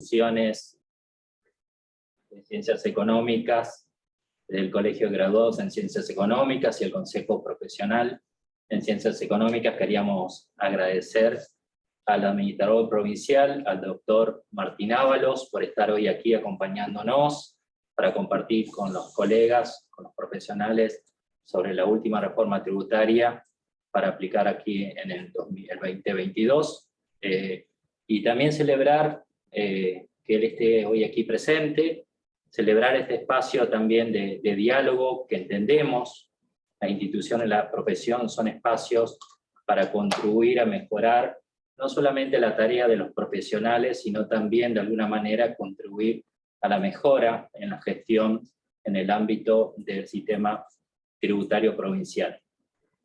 instituciones de ciencias económicas, del Colegio de Graduados en Ciencias Económicas y el Consejo Profesional en Ciencias Económicas, queríamos agradecer al administrador provincial, al doctor Martín Ábalos, por estar hoy aquí acompañándonos para compartir con los colegas, con los profesionales, sobre la última reforma tributaria para aplicar aquí en el 2022. Y también celebrar que él esté hoy aquí presente, celebrar este espacio también de diálogo que entendemos, la institución y la profesión son espacios para contribuir a mejorar no solamente la tarea de los profesionales, sino también de alguna manera contribuir a la mejora en la gestión en el ámbito del sistema tributario provincial.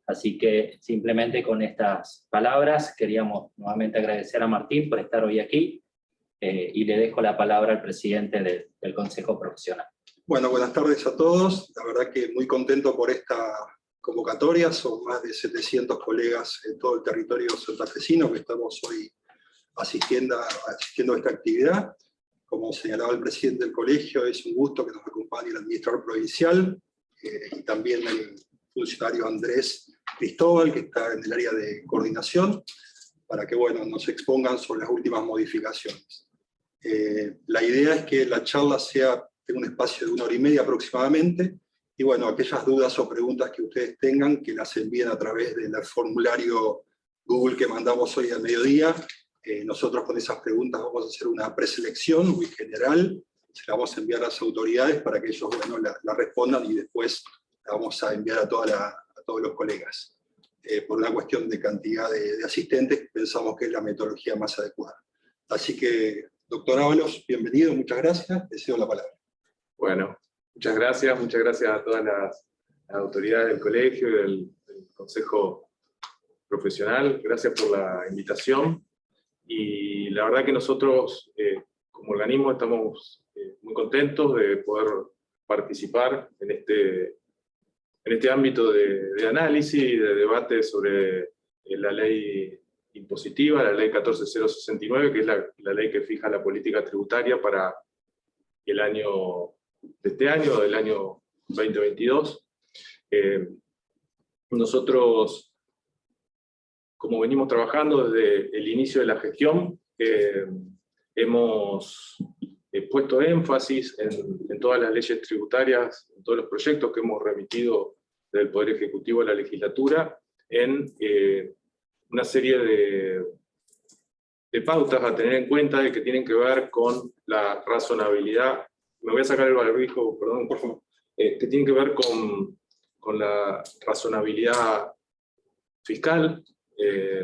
Así que simplemente con estas palabras queríamos nuevamente agradecer a Martín por estar hoy aquí y le dejo la palabra al presidente del Consejo Profesional. Bueno, buenas tardes a todos. La verdad que muy contento por esta convocatoria. Son más de 700 colegas en todo el territorio santafesino que estamos hoy asistiendo a esta actividad. Como señalaba el presidente del colegio, es un gusto que nos acompañe el administrador provincial y también el funcionario Andrés Cristóbal, que está en el área de coordinación, para que bueno, nos expongan sobre las últimas modificaciones. La idea es que la charla tenga un espacio de 1 hora y media aproximadamente, y bueno, aquellas dudas o preguntas que ustedes tengan, que las envíen a través del formulario Google que mandamos hoy al mediodía. Nosotros con esas preguntas vamos a hacer una preselección muy general, se la vamos a enviar a las autoridades para que ellos bueno, la respondan, y después la vamos a enviar a todos los colegas. Por una cuestión de cantidad de asistentes, pensamos que es la metodología más adecuada. Así que, doctor Ábalos, bienvenido, muchas gracias, le cedo la palabra. Bueno, muchas gracias a todas las autoridades del colegio y del Consejo Profesional, gracias por la invitación. Y la verdad que nosotros, como organismo, estamos muy contentos de poder participar en este ámbito de análisis y de debate sobre la ley impositiva, la ley 14069, que es la ley que fija la política tributaria para el año de este año, del año 2022. Nosotros, como venimos trabajando desde el inicio de la gestión, hemos puesto énfasis en todas las leyes tributarias, en todos los proyectos que hemos remitido del Poder Ejecutivo a la legislatura, en una serie de pautas a tener en cuenta y que tienen que ver con la razonabilidad. Me voy a sacar el barbijo, perdón, por favor. Que tienen que ver con la razonabilidad fiscal.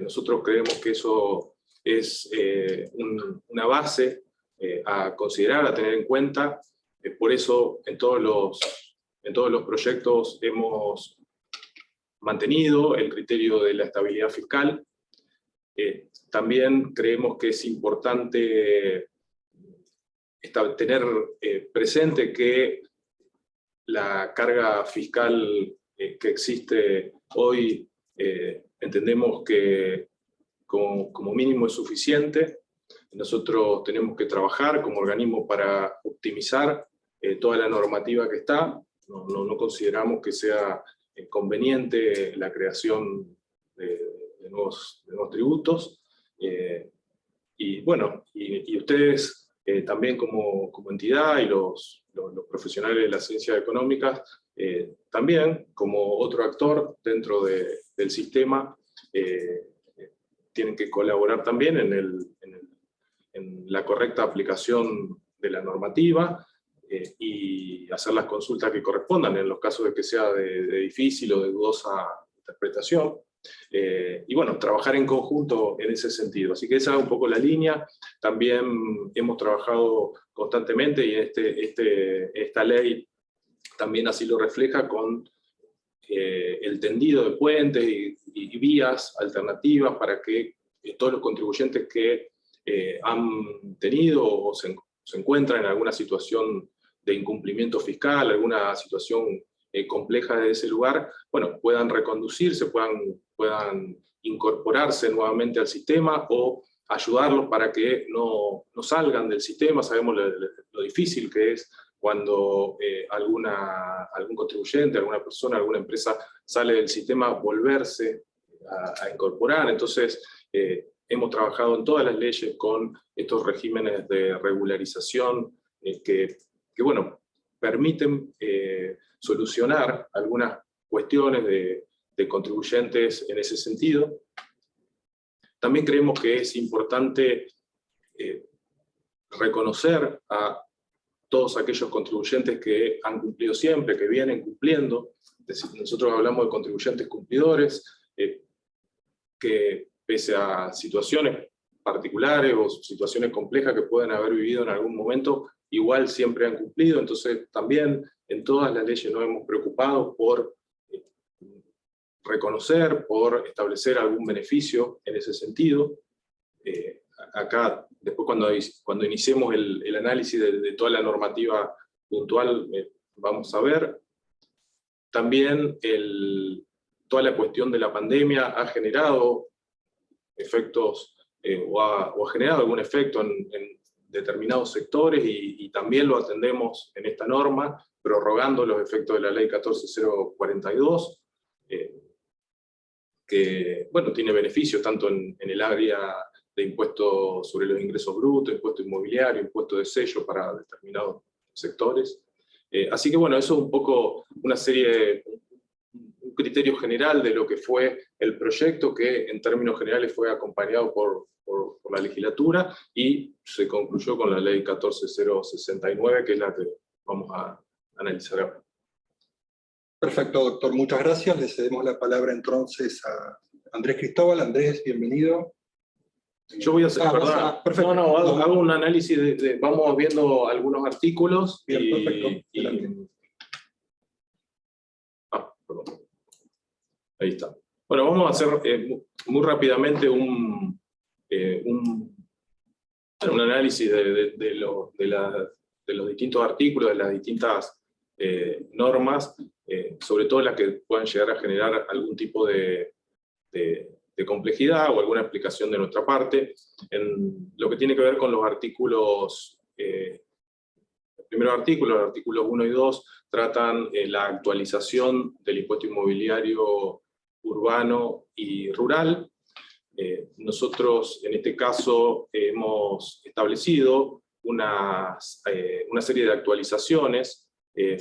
Nosotros creemos que eso es una base a considerar, a tener en cuenta. Por eso en todos los proyectos hemos mantenido el criterio de la estabilidad fiscal. También creemos que es importante tener presente que la carga fiscal que existe hoy entendemos que como mínimo es suficiente. Nosotros tenemos que trabajar como organismo para optimizar toda la normativa que está. No consideramos que sea conveniente la creación de nuevos tributos. Y bueno, y ustedes también como entidad y los profesionales de las ciencias económicas, también como otro actor dentro del sistema, tienen que colaborar también en la correcta aplicación de la normativa y hacer las consultas que correspondan en los casos de que sea de difícil o de dudosa interpretación. Y bueno, trabajar en conjunto en ese sentido. Así que esa es un poco la línea. También hemos trabajado constantemente, y esta ley también así lo refleja, con el tendido de puentes y vías alternativas para que todos los contribuyentes que han tenido o se encuentran en alguna situación de incumplimiento fiscal, alguna situación compleja de ese lugar, bueno, puedan reconducirse, puedan incorporarse nuevamente al sistema, o ayudarlos para que no salgan del sistema. Sabemos lo difícil que es cuando algún contribuyente, alguna persona, alguna empresa sale del sistema, volverse a incorporar. Entonces, hemos trabajado en todas las leyes con estos regímenes de regularización que bueno, permiten solucionar algunas cuestiones de contribuyentes en ese sentido. También creemos que es importante reconocer a todos aquellos contribuyentes que han cumplido siempre, que vienen cumpliendo. Es decir, nosotros hablamos de contribuyentes cumplidores, que pese a situaciones particulares o situaciones complejas que pueden haber vivido en algún momento, igual siempre han cumplido. Entonces también en todas las leyes nos hemos preocupado por reconocer, por establecer algún beneficio en ese sentido. Acá, después cuando iniciemos el análisis de toda la normativa puntual, vamos a ver. También toda la cuestión de la pandemia ha generado efectos, o ha generado algún efecto en determinados sectores, y también lo atendemos en esta norma, prorrogando los efectos de la ley 14042, que bueno, tiene beneficios tanto en el área de impuestos sobre los ingresos brutos, impuesto inmobiliario, impuesto de sello para determinados sectores. Así que bueno, eso es un poco una serie, un criterio general de lo que fue el proyecto, que en términos generales fue acompañado por la legislatura y se concluyó con la ley 14069, que es la que vamos a analizar ahora. Perfecto, doctor. Muchas gracias. Le cedemos la palabra entonces a Andrés Cristóbal. Andrés, bienvenido. Yo voy a hacer, perfecto. hago un análisis vamos viendo algunos artículos. Bien, perfecto. Perdón. Ahí está. Bueno, vamos a hacer muy rápidamente un análisis de los distintos artículos, de las distintas normas, sobre todo las que puedan llegar a generar algún tipo de complejidad o alguna explicación de nuestra parte. En lo que tiene que ver con los artículos, los primeros artículos, los artículos 1 y 2, tratan la actualización del impuesto inmobiliario urbano y rural. Nosotros en este caso hemos establecido una serie de actualizaciones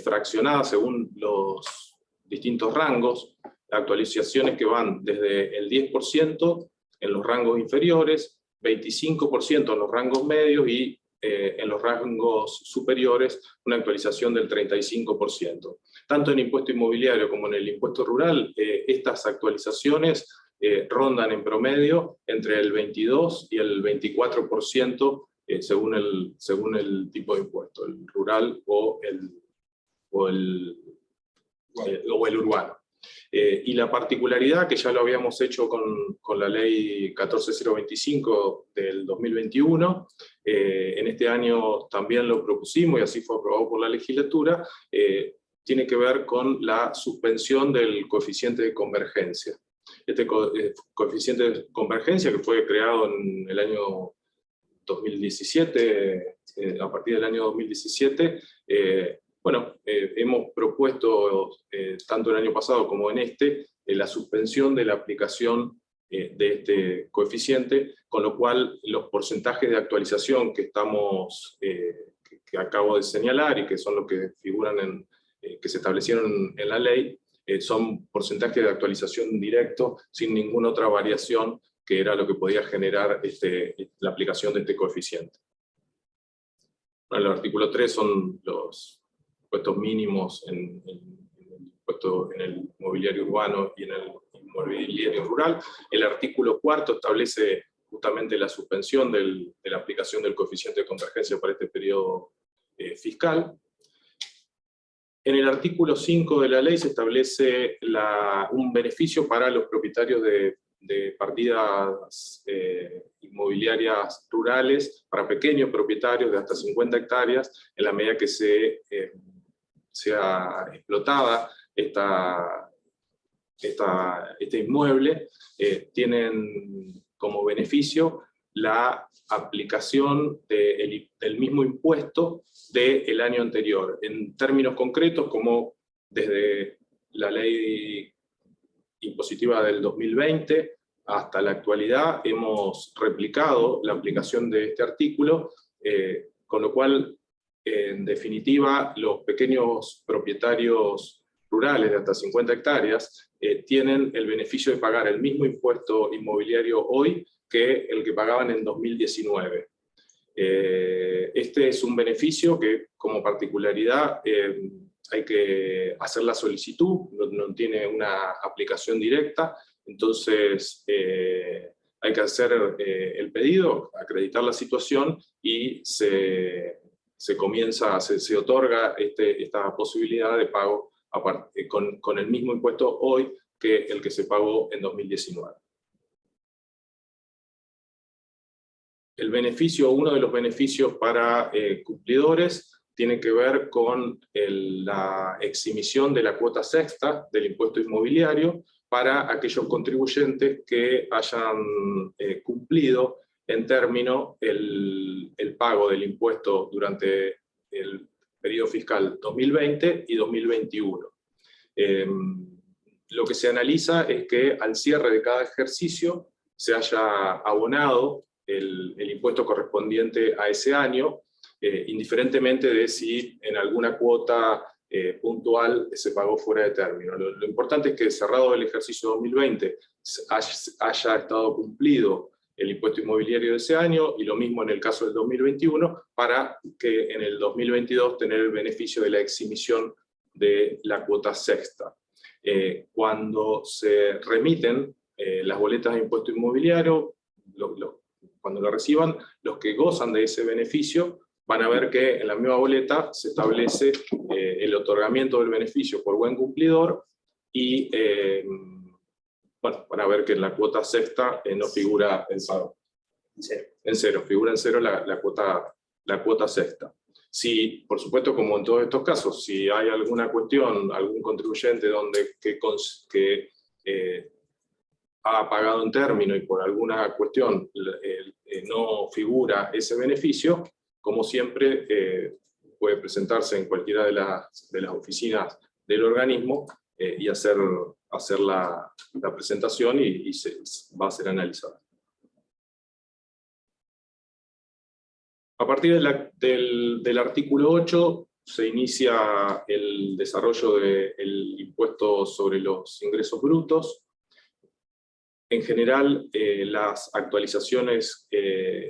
fraccionadas según los distintos rangos, actualizaciones que van desde el 10% en los rangos inferiores, 25% en los rangos medios y en los rangos superiores una actualización del 35%. Tanto en impuesto inmobiliario como en el impuesto rural, estas actualizaciones rondan en promedio entre el 22 y el 24% según el tipo de impuesto, el rural o el urbano. Y la particularidad, que ya lo habíamos hecho con la ley 14025 del 2021, en este año también lo propusimos y así fue aprobado por la legislatura, tiene que ver con la suspensión del coeficiente de convergencia. Este coeficiente de convergencia, que fue creado en el año 2017, a partir del año 2017, bueno, hemos propuesto, tanto el año pasado como en este, la suspensión de la aplicación de este coeficiente, con lo cual los porcentajes de actualización que acabo de señalar y que son los que figuran que se establecieron en la ley, son porcentajes de actualización directo, sin ninguna otra variación, que era lo que podía generar la aplicación de este coeficiente. Bueno, el artículo 3 son los impuestos mínimos en el mobiliario urbano y en el mobiliario rural. El artículo 4 establece justamente la suspensión de la aplicación del coeficiente de convergencia para este periodo fiscal. En el artículo 5 de la ley se establece un beneficio para los propietarios de partidas inmobiliarias rurales, para pequeños propietarios de hasta 50 hectáreas, en la medida que sea explotada este inmueble, tienen como beneficio la aplicación del mismo impuesto del año anterior. En términos concretos, como desde la ley impositiva del 2020 hasta la actualidad hemos replicado la aplicación de este artículo, con lo cual, en definitiva, los pequeños propietarios rurales de hasta 50 hectáreas tienen el beneficio de pagar el mismo impuesto inmobiliario hoy que el que pagaban en 2019. Este es un beneficio que, como particularidad, hay que hacer la solicitud, no tiene una aplicación directa, entonces hay que hacer el pedido, acreditar la situación y se otorga esta posibilidad de pago con el mismo impuesto hoy que el que se pagó en 2019. El beneficio, uno de los beneficios para cumplidores, tiene que ver con la exhibición de la cuota sexta del impuesto inmobiliario para aquellos contribuyentes que hayan cumplido en término el pago del impuesto durante el periodo fiscal 2020 y 2021. Lo que se analiza es que al cierre de cada ejercicio se haya abonado el impuesto correspondiente a ese año, indiferentemente de si en alguna cuota puntual se pagó fuera de término. Lo importante es que cerrado el ejercicio 2020 haya estado cumplido el impuesto inmobiliario de ese año, y lo mismo en el caso del 2021, para que en el 2022 tener el beneficio de la exhibición de la cuota sexta. Cuando se remiten las boletas de impuesto inmobiliario, cuando lo reciban, los que gozan de ese beneficio van a ver que en la misma boleta se establece el otorgamiento del beneficio por buen cumplidor, y bueno, van a ver que en la cuota sexta no figura el pago. En cero, figura en cero la cuota sexta. Si, por supuesto, como en todos estos casos, si hay alguna cuestión, algún contribuyente que ha pagado en término y por alguna cuestión no figura ese beneficio, como siempre puede presentarse en cualquiera de las oficinas del organismo y hacer la presentación y va a ser analizada. A partir del artículo 8 se inicia el desarrollo del impuesto sobre los ingresos brutos. En general, las actualizaciones,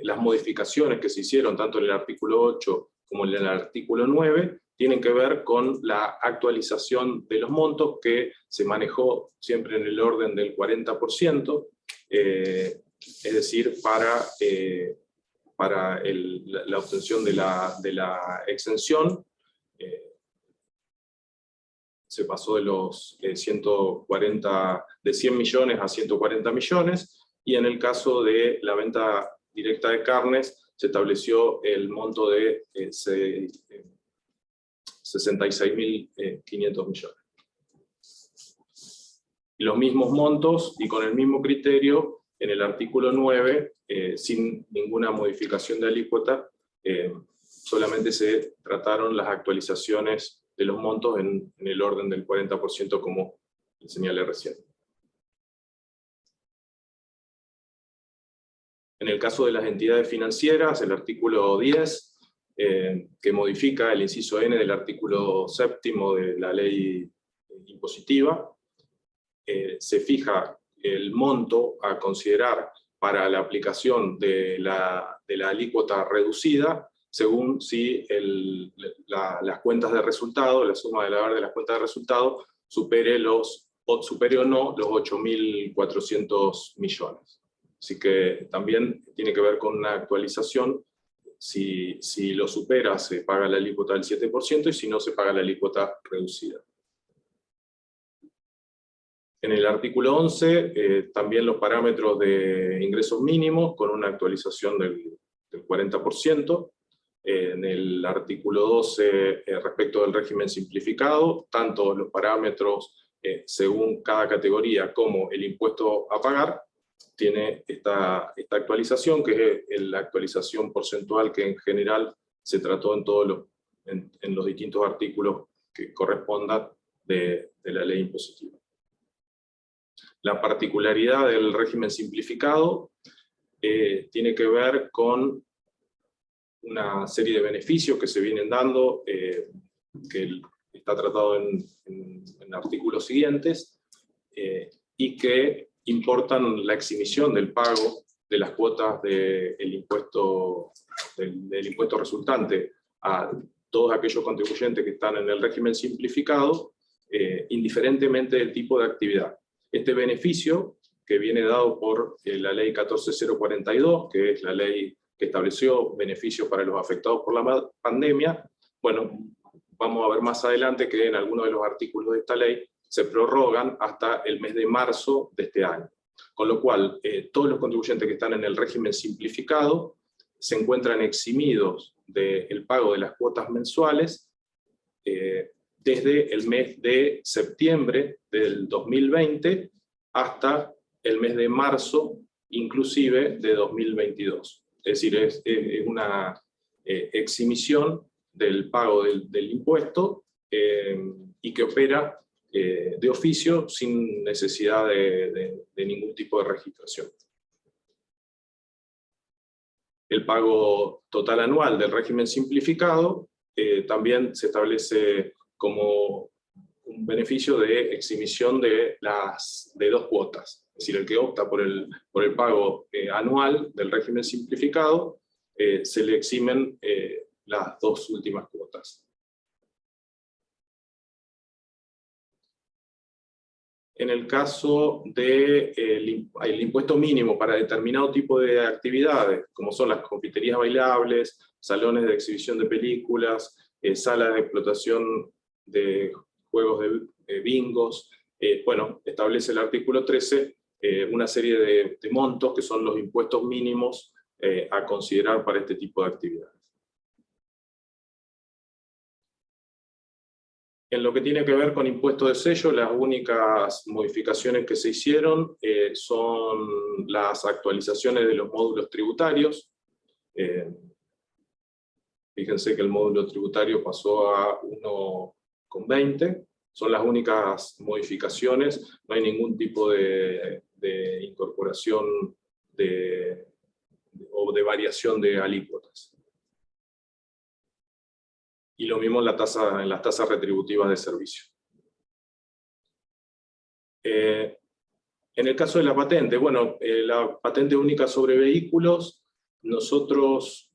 las modificaciones que se hicieron tanto en el artículo 8 como en el artículo 9, tienen que ver con la actualización de los montos, que se manejó siempre en el orden del 40%, es decir, para la obtención de la exención. Se pasó de los 100 millones a 140 millones, y en el caso de la venta directa de carnes, se estableció el monto de 66.500 millones. Y los mismos montos, y con el mismo criterio, en el artículo 9, sin ninguna modificación de alícuota, solamente se trataron las actualizaciones de los montos en el orden del 40%, como señalé recién. En el caso de las entidades financieras, el artículo 10, que modifica el inciso N del artículo 7º de la ley impositiva, se fija el monto a considerar para la aplicación de la alícuota reducida, según si las cuentas de resultado, la suma del haber de las cuentas de resultado, supere o no los 8.400 millones. Así que también tiene que ver con una actualización. Si lo supera, se paga la alícuota del 7%, y si no, se paga la alícuota reducida. En el artículo 11, también los parámetros de ingresos mínimos, con una actualización del 40%. En el artículo 12, respecto del régimen simplificado, tanto los parámetros según cada categoría como el impuesto a pagar, tiene esta actualización, que es la actualización porcentual que en general se trató en los distintos artículos que correspondan de la ley impositiva. La particularidad del régimen simplificado tiene que ver con una serie de beneficios que se vienen dando, que está tratado en artículos siguientes, y que importan la exhibición del pago de las cuotas del impuesto resultante a todos aquellos contribuyentes que están en el régimen simplificado, indiferentemente del tipo de actividad. Este beneficio, que viene dado por la ley 14042, que es la ley que estableció beneficios para los afectados por la pandemia, bueno, vamos a ver más adelante que en algunos de los artículos de esta ley se prorrogan hasta el mes de marzo de este año. Con lo cual, todos los contribuyentes que están en el régimen simplificado se encuentran eximidos del pago de las cuotas mensuales desde el mes de septiembre del 2020 hasta el mes de marzo, inclusive de 2022. Es decir, es una exhibición del pago del impuesto y que opera de oficio sin necesidad de ningún tipo de registración. El pago total anual del régimen simplificado también se establece como un beneficio de exhibición de dos cuotas. Es decir, el que opta por el pago anual del régimen simplificado, se le eximen las dos últimas cuotas. En el caso del impuesto mínimo para determinado tipo de actividades, como son las confiterías bailables, salones de exhibición de películas, salas de explotación de juegos de bingos, bueno, establece el artículo 13 una serie de montos que son los impuestos mínimos a considerar para este tipo de actividades. En lo que tiene que ver con impuesto de sello, las únicas modificaciones que se hicieron son las actualizaciones de los módulos tributarios. Fíjense que el módulo tributario pasó a 1,20. Son las únicas modificaciones, no hay ningún tipo de incorporación o de variación de alícuotas. Y lo mismo en las tasas retributivas de servicio. En el caso de la patente, bueno, la patente única sobre vehículos, nosotros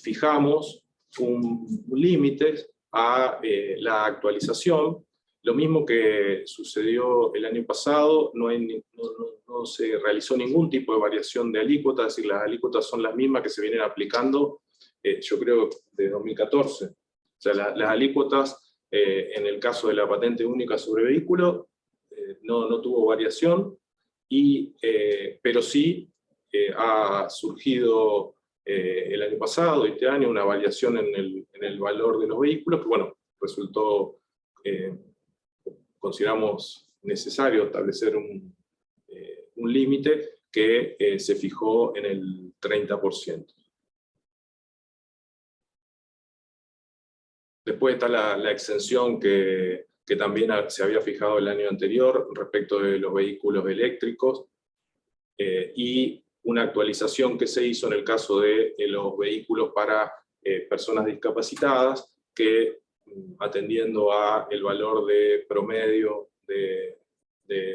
fijamos un límite a la actualización. Lo mismo que sucedió el año pasado, no se realizó ningún tipo de variación de alícuotas, es decir, las alícuotas son las mismas que se vienen aplicando, yo creo, de 2014. O sea, las alícuotas, en el caso de la patente única sobre vehículo, no tuvo variación, pero sí ha surgido el año pasado, este año, una variación en el valor de los vehículos, que bueno, resultó, consideramos necesario establecer un límite que se fijó en el 30%. Después está la exención que también se había fijado el año anterior respecto de los vehículos eléctricos, y una actualización que se hizo en el caso de los vehículos para personas discapacitadas, que atendiendo a el valor de promedio de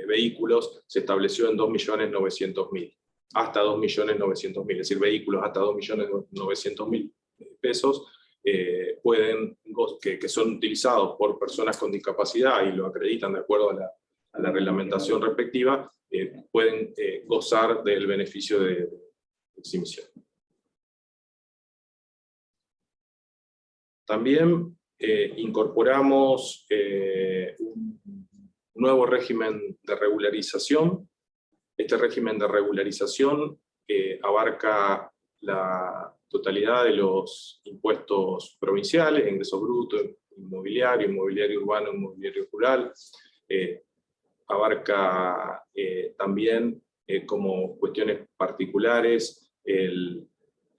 vehículos se estableció en 2.900.000, hasta 2.900.000, es decir, vehículos hasta 2.900.000 pesos que son utilizados por personas con discapacidad y lo acreditan de acuerdo a la reglamentación respectiva, pueden gozar del beneficio de exhibición. También incorporamos un nuevo régimen de regularización. Este régimen de regularización abarca la totalidad de los impuestos provinciales, ingresos brutos, inmobiliario, inmobiliario urbano, inmobiliario rural. Abarca también como cuestiones particulares,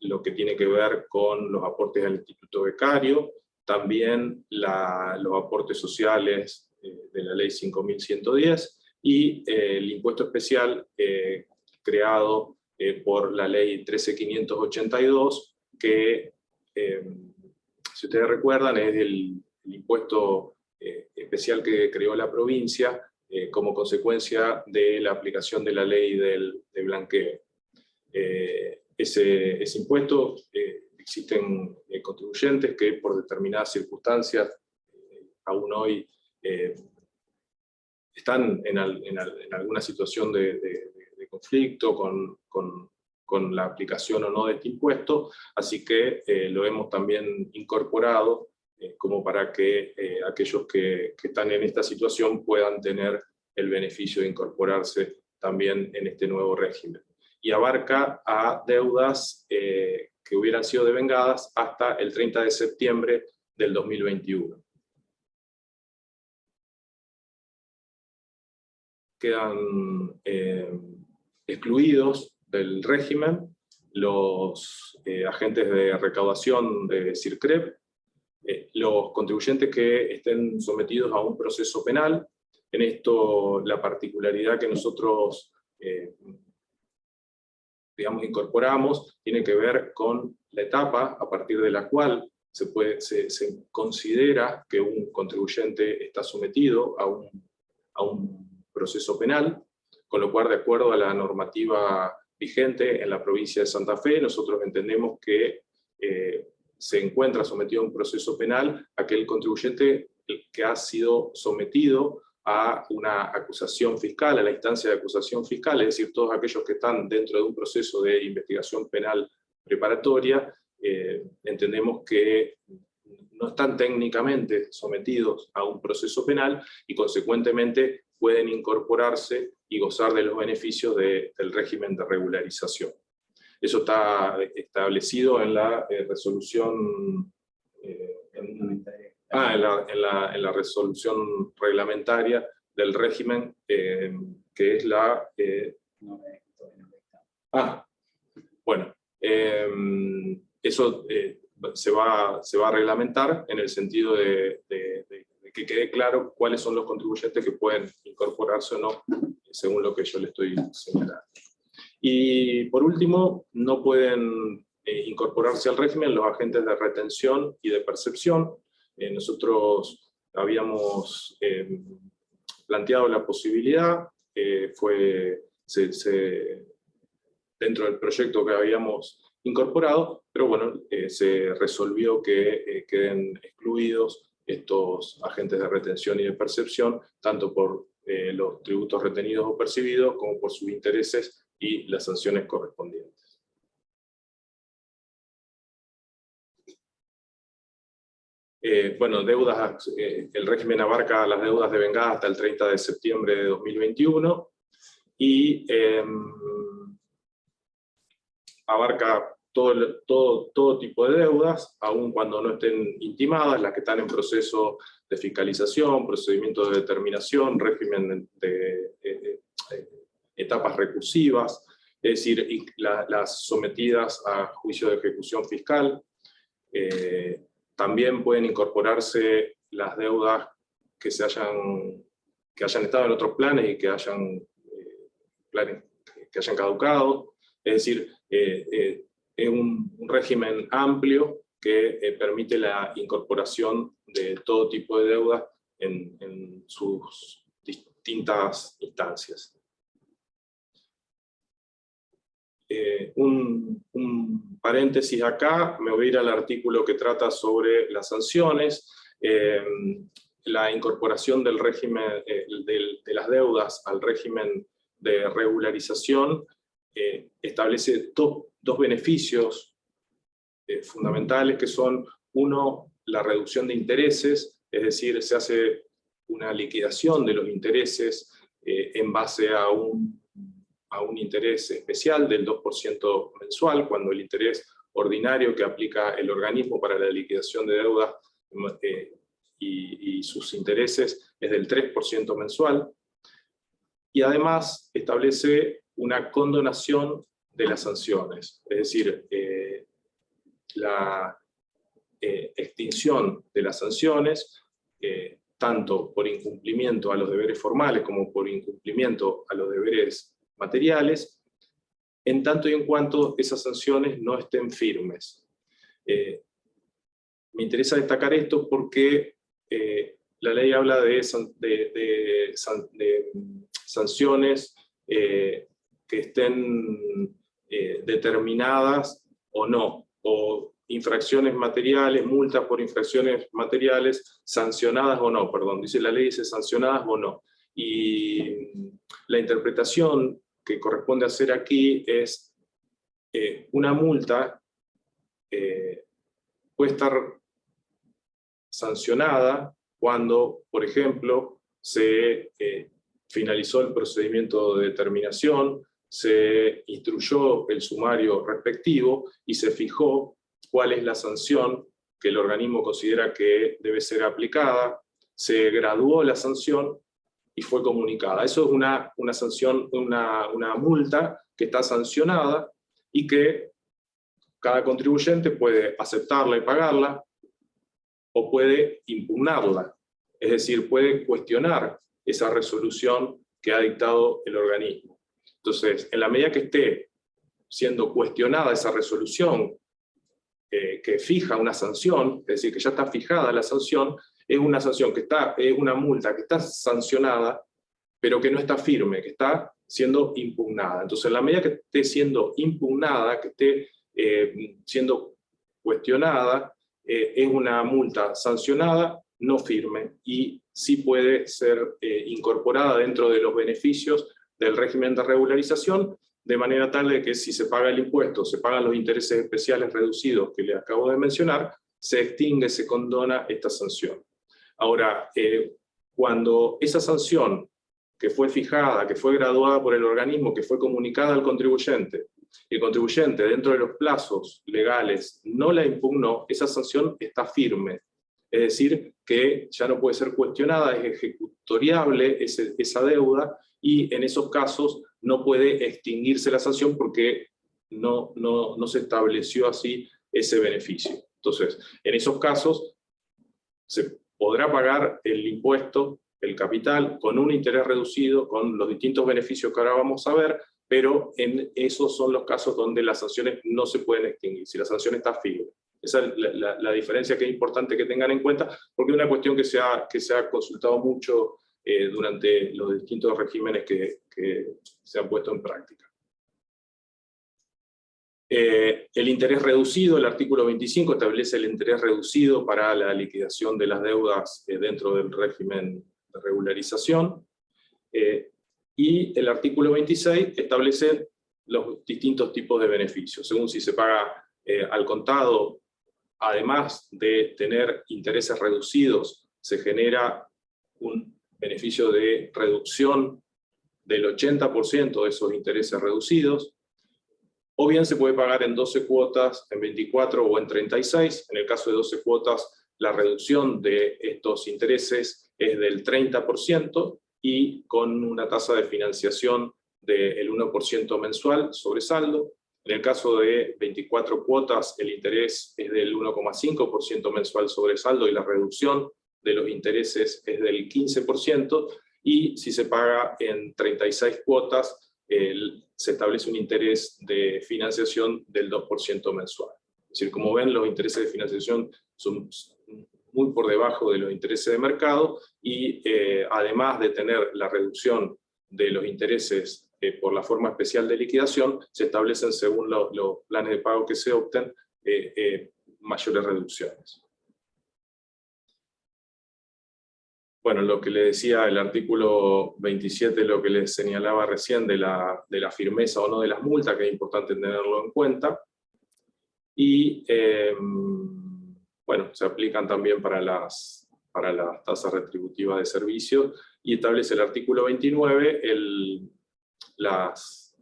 lo que tiene que ver con los aportes al Instituto Becario, también los aportes sociales de la Ley 5.110 y el impuesto especial creado por la Ley 13.582, que, si ustedes recuerdan, es el impuesto especial que creó la provincia como consecuencia de la aplicación de la ley de blanqueo. Ese impuesto, existen contribuyentes que por determinadas circunstancias, aún hoy, están en alguna situación de conflicto con la aplicación o no de este impuesto, así que lo hemos también incorporado como para que aquellos que están en esta situación puedan tener el beneficio de incorporarse también en este nuevo régimen. Y abarca a deudas que hubieran sido devengadas hasta el 30 de septiembre del 2021. Quedan excluidos del régimen los agentes de recaudación de CIRCREP, los contribuyentes que estén sometidos a un proceso penal. En esto la particularidad que nosotros incorporamos tiene que ver con la etapa a partir de la cual se considera que un contribuyente está sometido a un proceso penal, con lo cual, de acuerdo a la normativa vigente en la provincia de Santa Fe, nosotros entendemos que se encuentra sometido a un proceso penal aquel contribuyente que ha sido sometido a una acusación fiscal, a la instancia de acusación fiscal, es decir, todos aquellos que están dentro de un proceso de investigación penal preparatoria, entendemos que no están técnicamente sometidos a un proceso penal y consecuentemente pueden incorporarse y gozar de los beneficios del régimen de regularización. Eso está establecido en la resolución en la resolución reglamentaria del régimen, que es la... bueno, eso se va a reglamentar en el sentido de que quede claro cuáles son los contribuyentes que pueden incorporarse o no, según lo que yo le estoy señalando. Y por último, no pueden incorporarse al régimen los agentes de retención y de percepción. Nosotros habíamos planteado la posibilidad, dentro del proyecto que habíamos incorporado, pero bueno, se resolvió que queden excluidos estos agentes de retención y de percepción, tanto por los tributos retenidos o percibidos, como por sus intereses y las sanciones correspondientes. Bueno, deudas, el régimen abarca las deudas devengadas hasta el 30 de septiembre de 2021 y abarca todo tipo de deudas, aun cuando no estén intimadas, las que están en proceso de fiscalización, procedimiento de determinación, régimen de etapas recursivas, es decir, las sometidas a juicio de ejecución fiscal. También pueden incorporarse las deudas que hayan estado en otros planes y que hayan caducado. Es decir, es un régimen amplio que permite la incorporación de todo tipo de deudas en sus distintas instancias. Un paréntesis acá, me voy a ir al artículo que trata sobre las sanciones. La incorporación del régimen de las deudas al régimen de regularización establece dos beneficios fundamentales, que son, uno, la reducción de intereses, es decir, se hace una liquidación de los intereses en base a un interés especial del 2% mensual, cuando el interés ordinario que aplica el organismo para la liquidación de deudas y sus intereses es del 3% mensual. Y además establece una condonación de las sanciones, es decir, la extinción de las sanciones, tanto por incumplimiento a los deberes formales como por incumplimiento a los deberes materiales, en tanto y en cuanto esas sanciones no estén firmes. Me interesa destacar esto porque la ley habla de sanciones que estén determinadas o no, o infracciones materiales, multas por infracciones materiales, sancionadas o no, perdón, dice la ley, dice sancionadas o no. Y la interpretación que corresponde hacer aquí es una multa puede estar sancionada cuando, por ejemplo, se finalizó el procedimiento de determinación, se instruyó el sumario respectivo y se fijó cuál es la sanción que el organismo considera que debe ser aplicada, se graduó la sanción y fue comunicada. Eso es una sanción, una multa que está sancionada y que cada contribuyente puede aceptarla y pagarla, o puede impugnarla, es decir, puede cuestionar esa resolución que ha dictado el organismo. Entonces, en la medida que esté siendo cuestionada esa resolución que fija una sanción, es decir, que ya está fijada la sanción, es una sanción que es una multa que está sancionada, pero que no está firme, que está siendo impugnada. Entonces, en la medida que esté siendo impugnada, que esté siendo cuestionada, es una multa sancionada, no firme, y sí puede ser incorporada dentro de los beneficios del régimen de regularización, de manera tal de que si se paga el impuesto, se pagan los intereses especiales reducidos que le acabo de mencionar, se extingue, se condona esta sanción. Ahora, cuando esa sanción que fue fijada, que fue graduada por el organismo, que fue comunicada al contribuyente, y el contribuyente dentro de los plazos legales no la impugnó, esa sanción está firme. Es decir, que ya no puede ser cuestionada, es ejecutoriable esa deuda, y en esos casos no puede extinguirse la sanción porque no se estableció así ese beneficio. Entonces, en esos casos se podrá pagar el impuesto, el capital, con un interés reducido, con los distintos beneficios que ahora vamos a ver, pero en esos son los casos donde las sanciones no se pueden extinguir, si la sanción está firme. Esa es la diferencia que es importante que tengan en cuenta, porque es una cuestión que se ha consultado mucho durante los distintos regímenes que se han puesto en práctica. El interés reducido, el artículo 25 establece el interés reducido para la liquidación de las deudas dentro del régimen de regularización. Y el artículo 26 establece los distintos tipos de beneficios, según si se paga al contado, además de tener intereses reducidos, se genera un beneficio de reducción del 80% de esos intereses reducidos, o bien se puede pagar en 12 cuotas, en 24 o en 36, en el caso de 12 cuotas la reducción de estos intereses es del 30%, y con una tasa de financiación del 1% mensual sobre saldo. En el caso de 24 cuotas, el interés es del 1,5% mensual sobre saldo y la reducción de los intereses es del 15%, y si se paga en 36 cuotas, se establece un interés de financiación del 2% mensual. Es decir, como ven, los intereses de financiación son muy por debajo de los intereses de mercado, y además de tener la reducción de los intereses por la forma especial de liquidación, se establecen según los planes de pago que se opten mayores reducciones. Bueno, lo que le decía el artículo 27, lo que les señalaba recién de la firmeza o no de las multas, que es importante tenerlo en cuenta. Y bueno, se aplican también para las tasas retributivas de servicios, y establece el artículo 29 las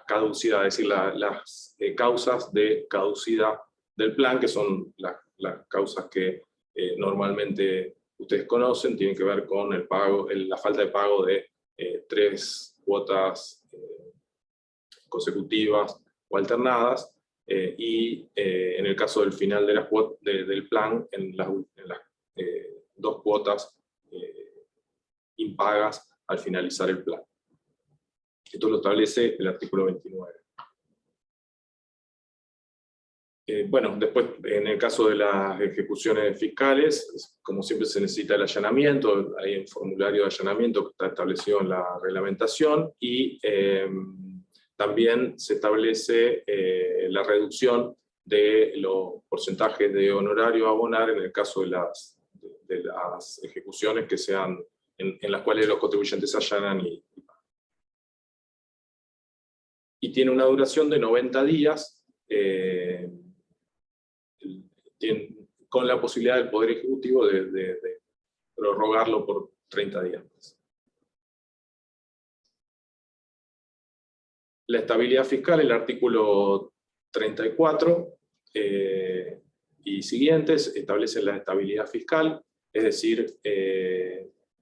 caducidades, es decir, las causas de caducidad del plan, que son las causas que normalmente ustedes conocen, tienen que ver con el pago, la falta de pago de 3 cuotas consecutivas o alternadas, y en el caso del final de del plan, en las 2 cuotas impagas al finalizar el plan. Esto lo establece el artículo 29. Bueno, después, en el caso de las ejecuciones fiscales, como siempre se necesita el allanamiento, hay un formulario de allanamiento que está establecido en la reglamentación, y también se establece la reducción de los porcentajes de honorario a abonar en el caso de las ejecuciones que sean en las cuales los contribuyentes allanan y tiene una duración de 90 días, con la posibilidad del Poder Ejecutivo de prorrogarlo por 30 días más. La estabilidad fiscal, el artículo 34 y siguientes establecen la estabilidad fiscal, es decir,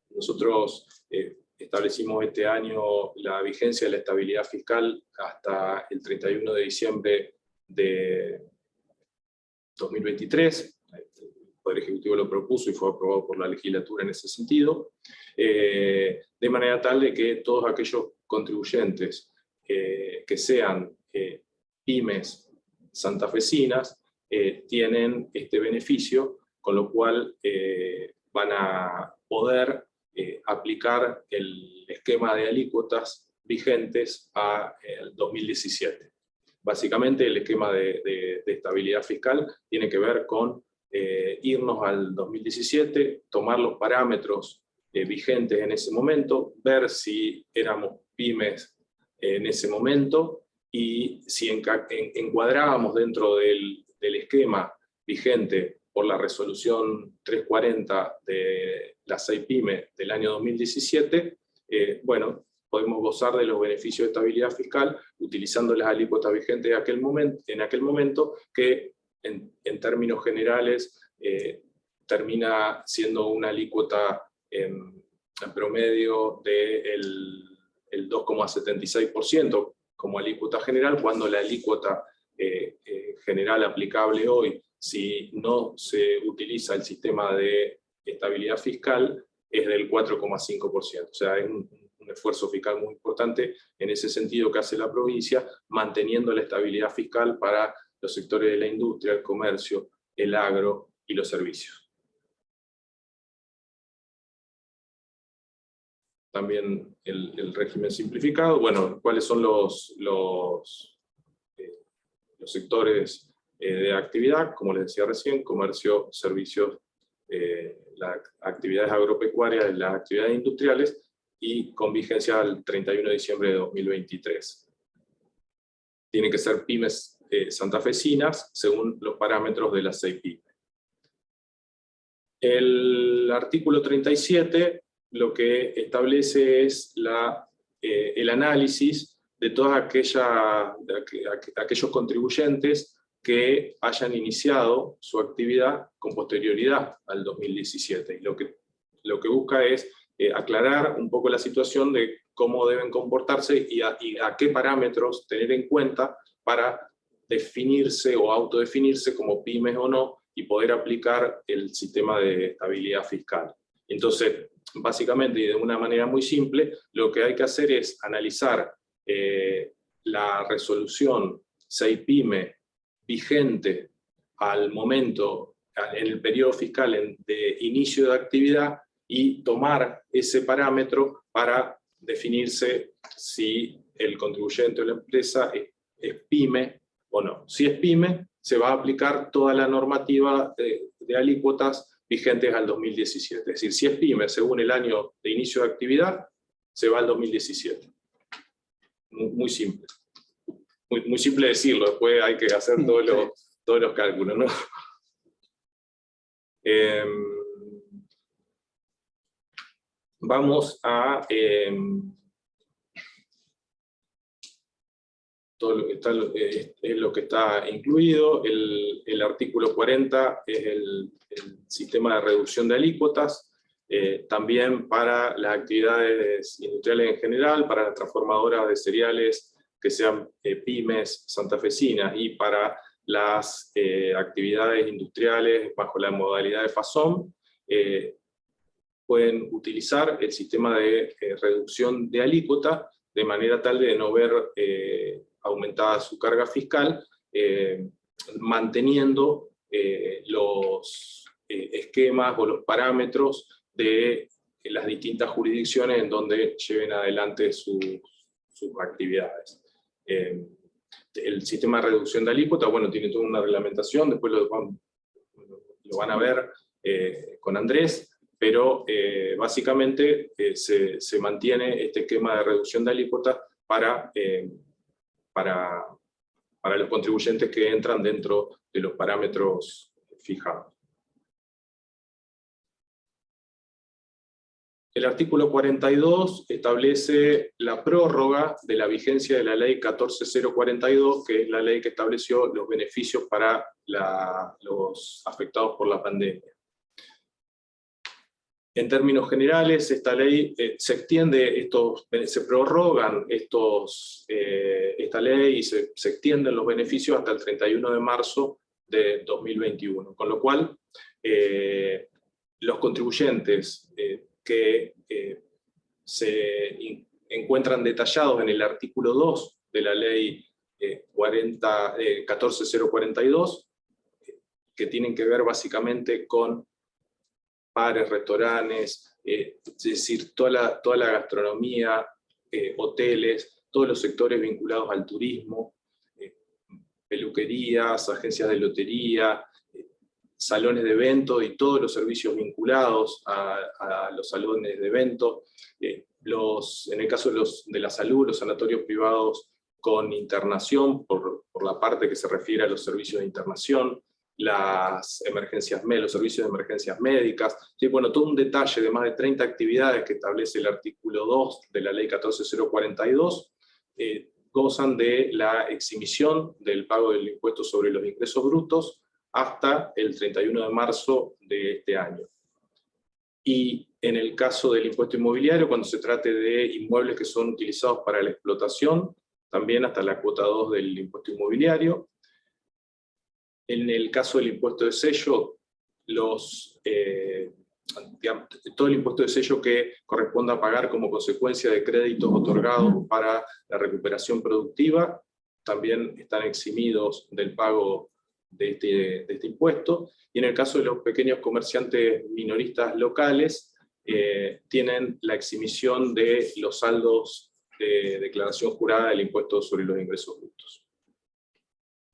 nosotros establecimos este año la vigencia de la estabilidad fiscal hasta el 31 de diciembre de 2023, el Poder Ejecutivo lo propuso y fue aprobado por la legislatura en ese sentido, de manera tal de que todos aquellos contribuyentes que sean pymes santafesinas tienen este beneficio, con lo cual van a poder aplicar el esquema de alícuotas vigentes al 2017. Básicamente el esquema de estabilidad fiscal tiene que ver con irnos al 2017, tomar los parámetros vigentes en ese momento, ver si éramos pymes en ese momento y si encuadrábamos dentro del esquema vigente por la resolución 340 de la SEIPYME del año 2017, bueno, podemos gozar de los beneficios de estabilidad fiscal utilizando las alícuotas vigentes en aquel momento, que en términos generales termina siendo una alícuota en promedio del 2,76% como alícuota general, cuando la alícuota general aplicable hoy, si no se utiliza el sistema de estabilidad fiscal, es del 4,5%. O sea, es un esfuerzo fiscal muy importante en ese sentido que hace la provincia, manteniendo la estabilidad fiscal para los sectores de la industria, el comercio, el agro y los servicios. También el régimen simplificado. Bueno, ¿cuáles son los sectores de actividad? Como les decía recién, comercio, servicios, las actividades agropecuarias, las actividades industriales, y con vigencia al 31 de diciembre de 2023. Tienen que ser pymes santafesinas según los parámetros de la SEIPYME. El artículo 37 lo que establece es el análisis de todos aquellos contribuyentes que hayan iniciado su actividad con posterioridad al 2017. Y lo que busca es aclarar un poco la situación de cómo deben comportarse y a qué parámetros tener en cuenta para definirse o autodefinirse como pymes o no, y poder aplicar el sistema de estabilidad fiscal. Entonces, básicamente y de una manera muy simple, lo que hay que hacer es analizar la resolución SEIPYME vigente al momento, en el periodo fiscal de inicio de actividad, y tomar ese parámetro para definirse si el contribuyente o la empresa es pyme o no. Si es pyme, se va a aplicar toda la normativa de alícuotas vigentes al 2017. Es decir, si es pyme según el año de inicio de actividad, se va al 2017. Muy simple. Muy simple decirlo, después hay que hacer todos los cálculos, ¿no? Vamos a todo lo que está, es lo que está incluido. El artículo 40 es el sistema de reducción de alícuotas. también para las actividades industriales en general, para las transformadoras de cereales que sean pymes santafesinas, y para las actividades industriales bajo la modalidad de FASOM, pueden utilizar el sistema de reducción de alícuota, de manera tal de no ver aumentada su carga fiscal, manteniendo los esquemas o los parámetros de las distintas jurisdicciones en donde lleven adelante sus actividades. El sistema de reducción de alícuota, bueno, tiene toda una reglamentación, después lo van a ver con Andrés, pero básicamente se mantiene este esquema de reducción de alícuota para los contribuyentes que entran dentro de los parámetros fijados. El artículo 42 establece la prórroga de la vigencia de la ley 14042, que es la ley que estableció los beneficios para los afectados por la pandemia. En términos generales, esta ley se extiende, se prorrogan esta ley y se extienden los beneficios hasta el 31 de marzo de 2021. Con lo cual, los contribuyentes que se encuentran detallados en el artículo 2 de la ley 14042, que tienen que ver básicamente con bares, restaurantes, es decir, toda la gastronomía, hoteles, todos los sectores vinculados al turismo, peluquerías, agencias de lotería, salones de eventos y todos los servicios vinculados a los salones de eventos, en el caso de la salud, los sanatorios privados con internación, por la parte que se refiere a los servicios de internación, las emergencias, los servicios de emergencias médicas, sí, bueno, todo un detalle de más de 30 actividades que establece el artículo 2 de la ley 14042, gozan de la exhibición del pago del impuesto sobre los ingresos brutos hasta el 31 de marzo de este año. Y en el caso del impuesto inmobiliario, cuando se trate de inmuebles que son utilizados para la explotación, también hasta la cuota 2 del impuesto inmobiliario. En el caso del impuesto de sello, todo el impuesto de sello que corresponda a pagar como consecuencia de créditos otorgados para la recuperación productiva, también están eximidos del pago de este impuesto. Y en el caso de los pequeños comerciantes minoristas locales, tienen la exhibición de los saldos de declaración jurada del impuesto sobre los ingresos brutos.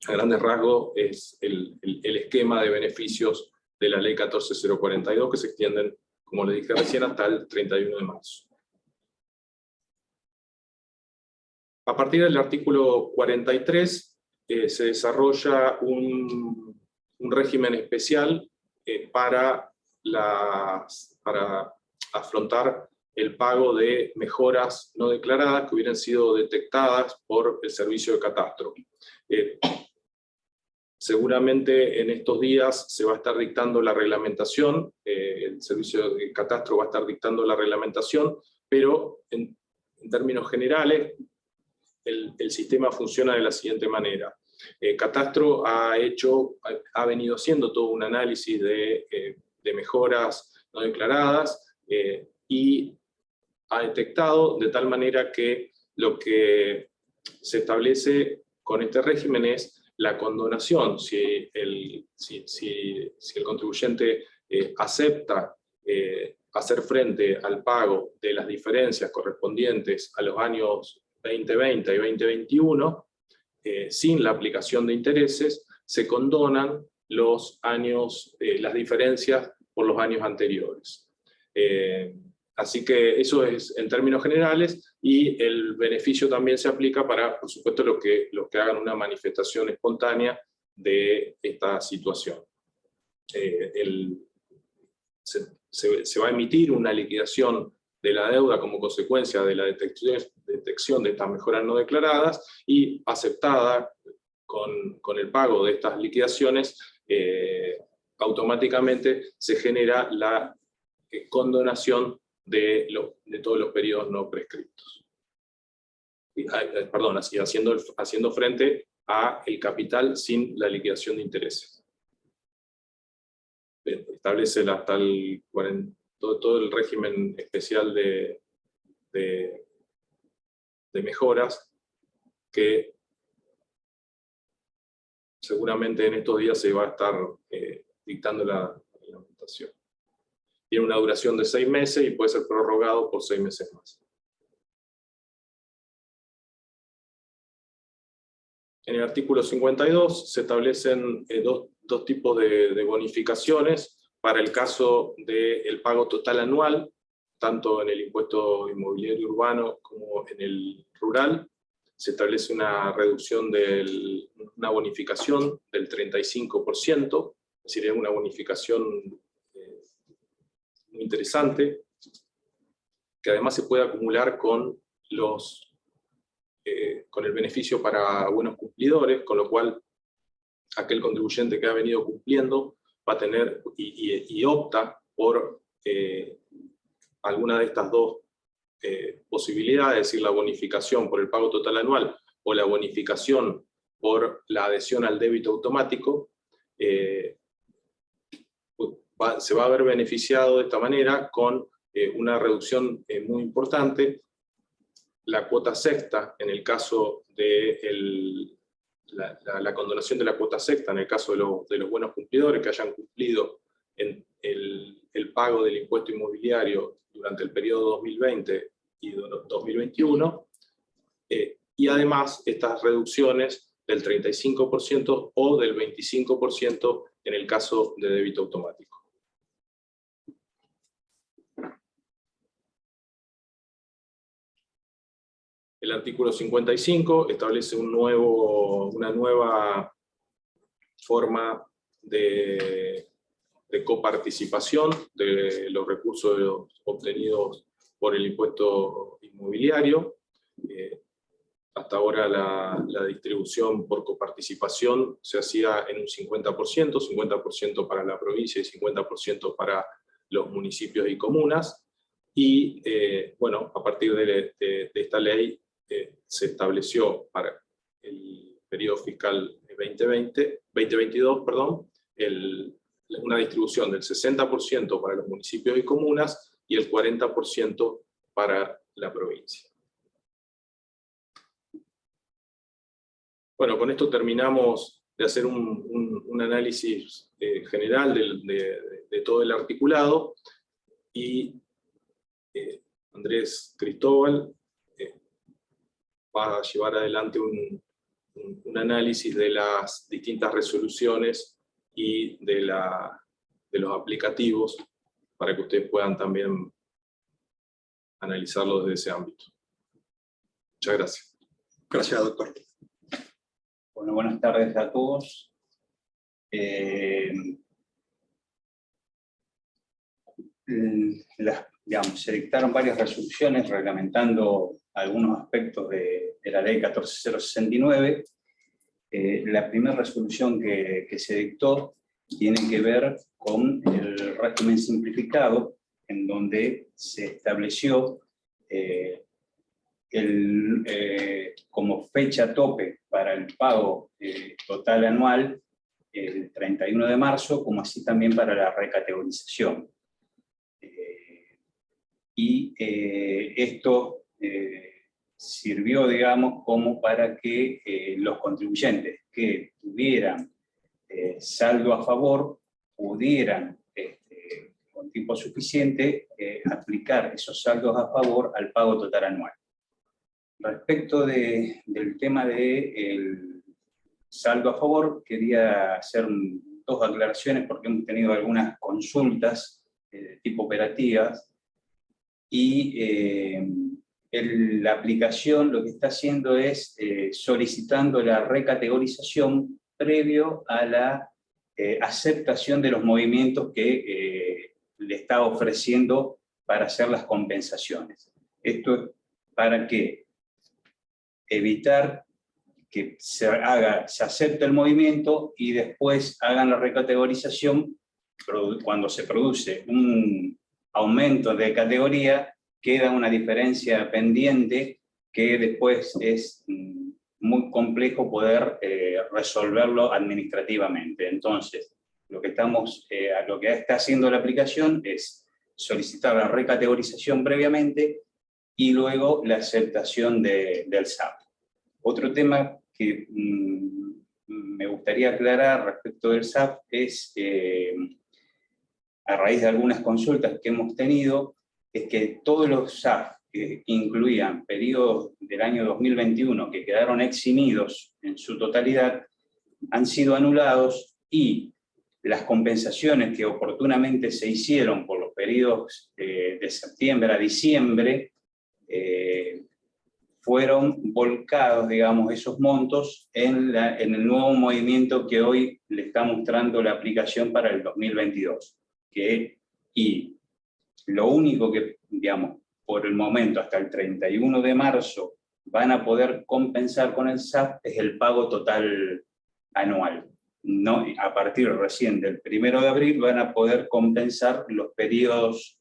A grandes rasgos es el esquema de beneficios de la ley 14042 que se extienden, como les dije recién, hasta el 31 de marzo. A partir del artículo 43 se desarrolla un régimen especial para afrontar el pago de mejoras no declaradas que hubieran sido detectadas por el servicio de catastro. Seguramente en estos días se va a estar dictando la reglamentación, el servicio de catastro va a estar dictando la reglamentación, pero en términos generales el sistema funciona de la siguiente manera. Catastro ha venido haciendo todo un análisis de mejoras no declaradas y ha detectado de tal manera que lo que se establece con este régimen es la condonación. Si el contribuyente acepta hacer frente al pago de las diferencias correspondientes a los años 2020 y 2021, sin la aplicación de intereses, se condonan las diferencias por los años anteriores. Así que eso es en términos generales, y el beneficio también se aplica para, por supuesto, los que hagan una manifestación espontánea de esta situación. Se va a emitir una liquidación de la deuda como consecuencia de la detección de estas mejoras no declaradas, y aceptada con el pago de estas liquidaciones, automáticamente se genera la condonación de todos los periodos no prescriptos. Perdón, haciendo frente a el capital sin la liquidación de intereses. Establece todo el régimen especial de mejoras que seguramente en estos días se va a estar dictando la reglamentación. Tiene una duración de 6 meses y puede ser prorrogado por 6 meses más. En el artículo 52 se establecen dos tipos de bonificaciones para el caso del pago total anual, tanto en el impuesto inmobiliario urbano como en el rural. Se establece una reducción una bonificación del 35%, es decir, es una bonificación muy interesante, que además se puede acumular con el beneficio para buenos cumplidores, con lo cual aquel contribuyente que ha venido cumpliendo va a tener y opta por alguna de estas dos posibilidades, es decir, la bonificación por el pago total anual o la bonificación por la adhesión al débito automático, se va a ver beneficiado de esta manera con una reducción muy importante. La cuota sexta, en el caso de la condonación de la cuota sexta, en el caso de los buenos cumplidores que hayan cumplido en el pago del impuesto inmobiliario durante el periodo 2020 y 2021, y además estas reducciones del 35% o del 25% en el caso de débito automático. El artículo 55 establece una nueva forma de coparticipación de los recursos obtenidos por el impuesto inmobiliario. Hasta ahora la distribución por coparticipación se hacía en un 50% para la provincia y 50% para los municipios y comunas. Y bueno, a partir de esta ley se estableció para el periodo fiscal 2022, una distribución del 60% para los municipios y comunas y el 40% para la provincia. Bueno, con esto terminamos de hacer un análisis general de todo el articulado, y Andrés Cristóbal va a llevar adelante un análisis de las distintas resoluciones y de los aplicativos para que ustedes puedan también analizarlo desde ese ámbito. Muchas gracias. Gracias, doctor. Bueno, buenas tardes a todos. Se dictaron varias resoluciones reglamentando algunos aspectos de la ley 14069. La primera resolución que se dictó tiene que ver con el régimen simplificado, en donde se estableció como fecha tope para el pago total anual el 31 de marzo, como así también para la recategorización. Esto sirvió, digamos, como para que los contribuyentes que tuvieran saldo a favor pudieran, con tiempo suficiente, aplicar esos saldos a favor al pago total anual. Respecto del tema del saldo a favor, quería hacer dos aclaraciones porque hemos tenido algunas consultas de tipo operativas, y la aplicación lo que está haciendo es solicitando la recategorización previo a la aceptación de los movimientos que le está ofreciendo para hacer las compensaciones. Esto es para que evitar que se acepte el movimiento y después hagan la recategorización cuando se produce un aumento de categoría, queda una diferencia pendiente que después es muy complejo poder resolverlo administrativamente. Entonces, lo que está haciendo la aplicación es solicitar la recategorización previamente y luego la aceptación del SAP. Otro tema que me gustaría aclarar respecto del SAP es, a raíz de algunas consultas que hemos tenido, es que todos los SAP que incluían periodos del año 2021 que quedaron eximidos en su totalidad, han sido anulados, y las compensaciones que oportunamente se hicieron por los periodos de septiembre a diciembre, fueron volcados, digamos, esos montos en el nuevo movimiento que hoy le está mostrando la aplicación para el 2022. Y lo único que, digamos, por el momento, hasta el 31 de marzo, van a poder compensar con el SAP es el pago total anual. No, a partir recién del 1 de abril van a poder compensar los periodos,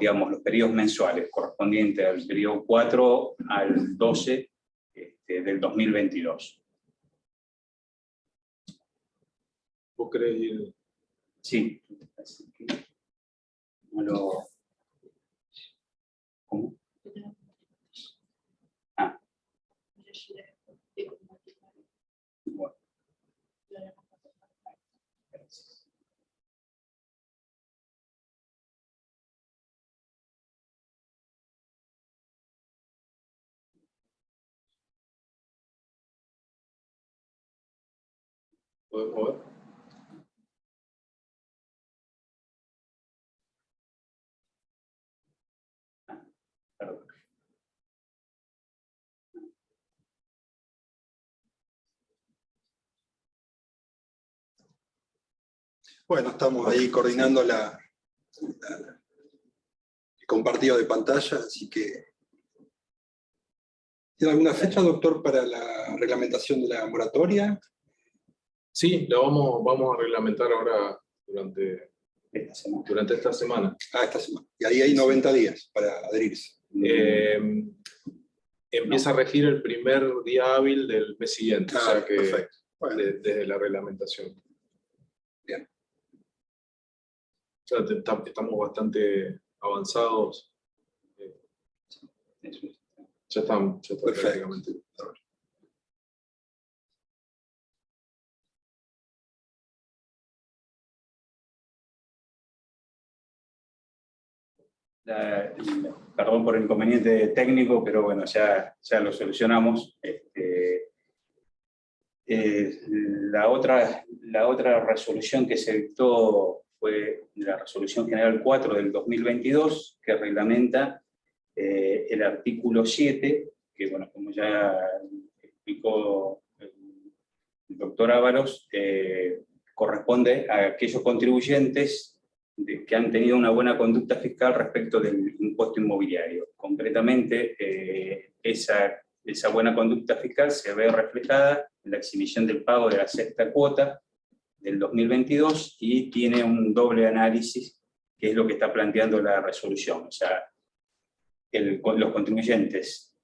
digamos, los periodos mensuales, correspondientes al periodo 4 al 12 del 2022. ¿Vos querés ir? Sí. No lo... ¿Cómo? Ah. Bueno. Gracias. ¿Podés mover? Perdón. Bueno, estamos ahí coordinando el compartido de pantalla, así que... ¿Tiene alguna fecha, doctor, para la reglamentación de la moratoria? Sí, lo vamos a reglamentar ahora durante esta semana. Ah, esta semana. Y ahí hay 90 días para adherirse. Empieza a regir el primer día hábil del mes siguiente, o sea que perfecto. Bueno. Desde la reglamentación. Bien. O sea, estamos bastante avanzados. Ya está prácticamente. Perdón por el inconveniente técnico, pero bueno, ya lo solucionamos. La otra resolución que se dictó fue la Resolución General 4 del 2022, que reglamenta el artículo 7, que, bueno, como ya explicó el doctor Ávalos, corresponde a aquellos contribuyentes que han tenido una buena conducta fiscal respecto del impuesto inmobiliario. Concretamente, esa buena conducta fiscal se ve reflejada en la exhibición del pago de la sexta cuota del 2022 y tiene un doble análisis, que es lo que está planteando la resolución. O sea, los contribuyentes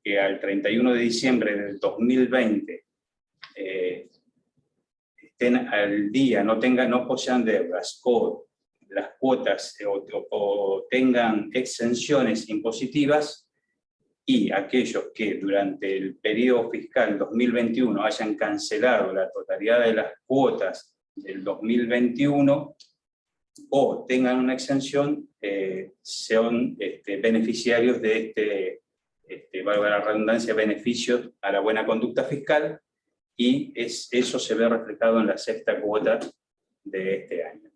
que al 31 de diciembre del 2020 estén al día, no posean deudas, o las cuotas o tengan exenciones impositivas, y aquellos que durante el periodo fiscal 2021 hayan cancelado la totalidad de las cuotas del 2021 o tengan una exención, son beneficiarios de valga la redundancia, beneficios a la buena conducta fiscal, y eso se ve reflejado en la sexta cuota de este año.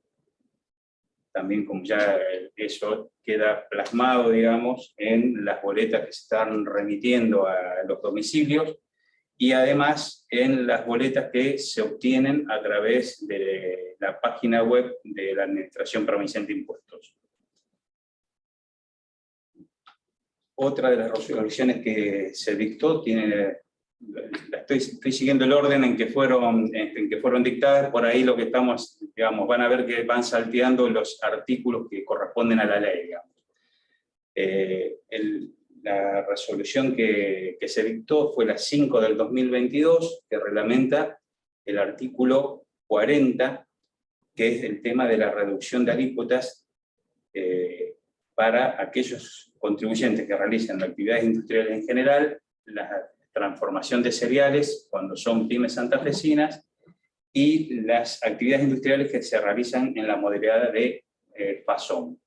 También, como ya eso queda plasmado, digamos, en las boletas que se están remitiendo a los domicilios, y además en las boletas que se obtienen a través de la página web de la Administración Provincial de Impuestos. Otra de las resoluciones que se dictó tiene estoy siguiendo el orden en que fueron dictadas. Por ahí lo que estamos, digamos, van a ver que van salteando los artículos que corresponden a la ley, digamos. La resolución que se dictó fue la 5 del 2022, que reglamenta el artículo 40, que es el tema de la reducción de alícuotas para aquellos contribuyentes que realizan actividades industriales en general, la transformación de cereales cuando son pymes santafesinas, y las actividades industriales que se realizan en la modalidad de PASOM.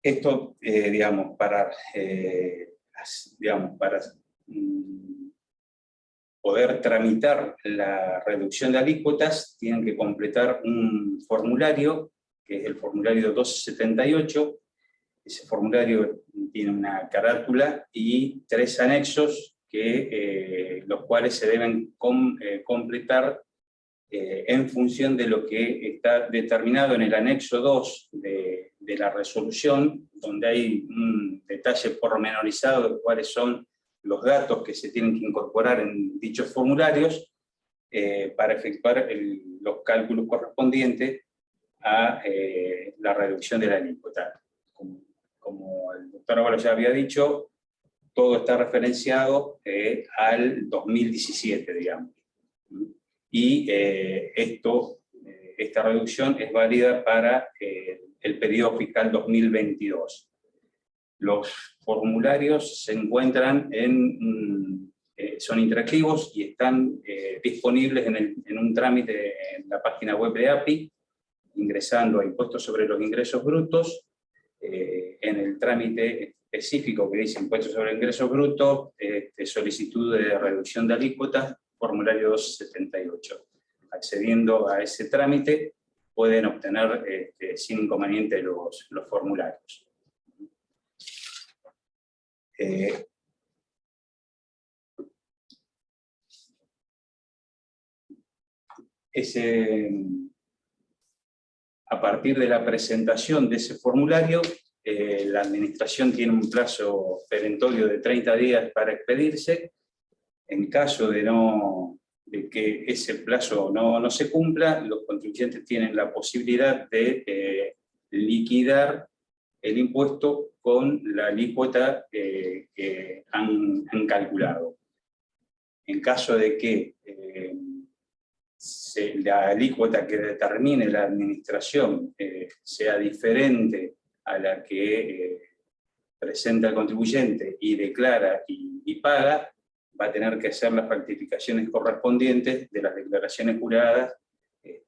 Esto, digamos, para poder tramitar la reducción de alícuotas, tienen que completar un formulario, que es el formulario 278. Ese formulario tiene una carátula y 3 anexos, los cuales se deben completar en función de lo que está determinado en el anexo 2 de la resolución, donde hay un detalle pormenorizado de cuáles son los datos que se tienen que incorporar en dichos formularios para efectuar los cálculos correspondientes a la reducción de la alícuota. Como el doctor Ábalos ya había dicho, todo está referenciado al 2017, digamos. Y esta reducción es válida para el periodo fiscal 2022. Los formularios se encuentran son interactivos y están disponibles en un trámite en la página web de API, ingresando a Impuestos sobre los Ingresos Brutos, en el trámite específico que dice Impuestos sobre Ingresos Brutos, solicitud de reducción de alícuotas, formulario 278. Accediendo a ese trámite, pueden obtener sin inconveniente los formularios. A partir de la presentación de ese formulario, la administración tiene un plazo perentorio de 30 días para expedirse. En caso de que ese plazo no se cumpla, los contribuyentes tienen la posibilidad de liquidar el impuesto con la alícuota que han calculado. En caso de que la alícuota que determine la administración sea diferente a la que presenta el contribuyente y declara y paga, va a tener que hacer las rectificaciones correspondientes de las declaraciones juradas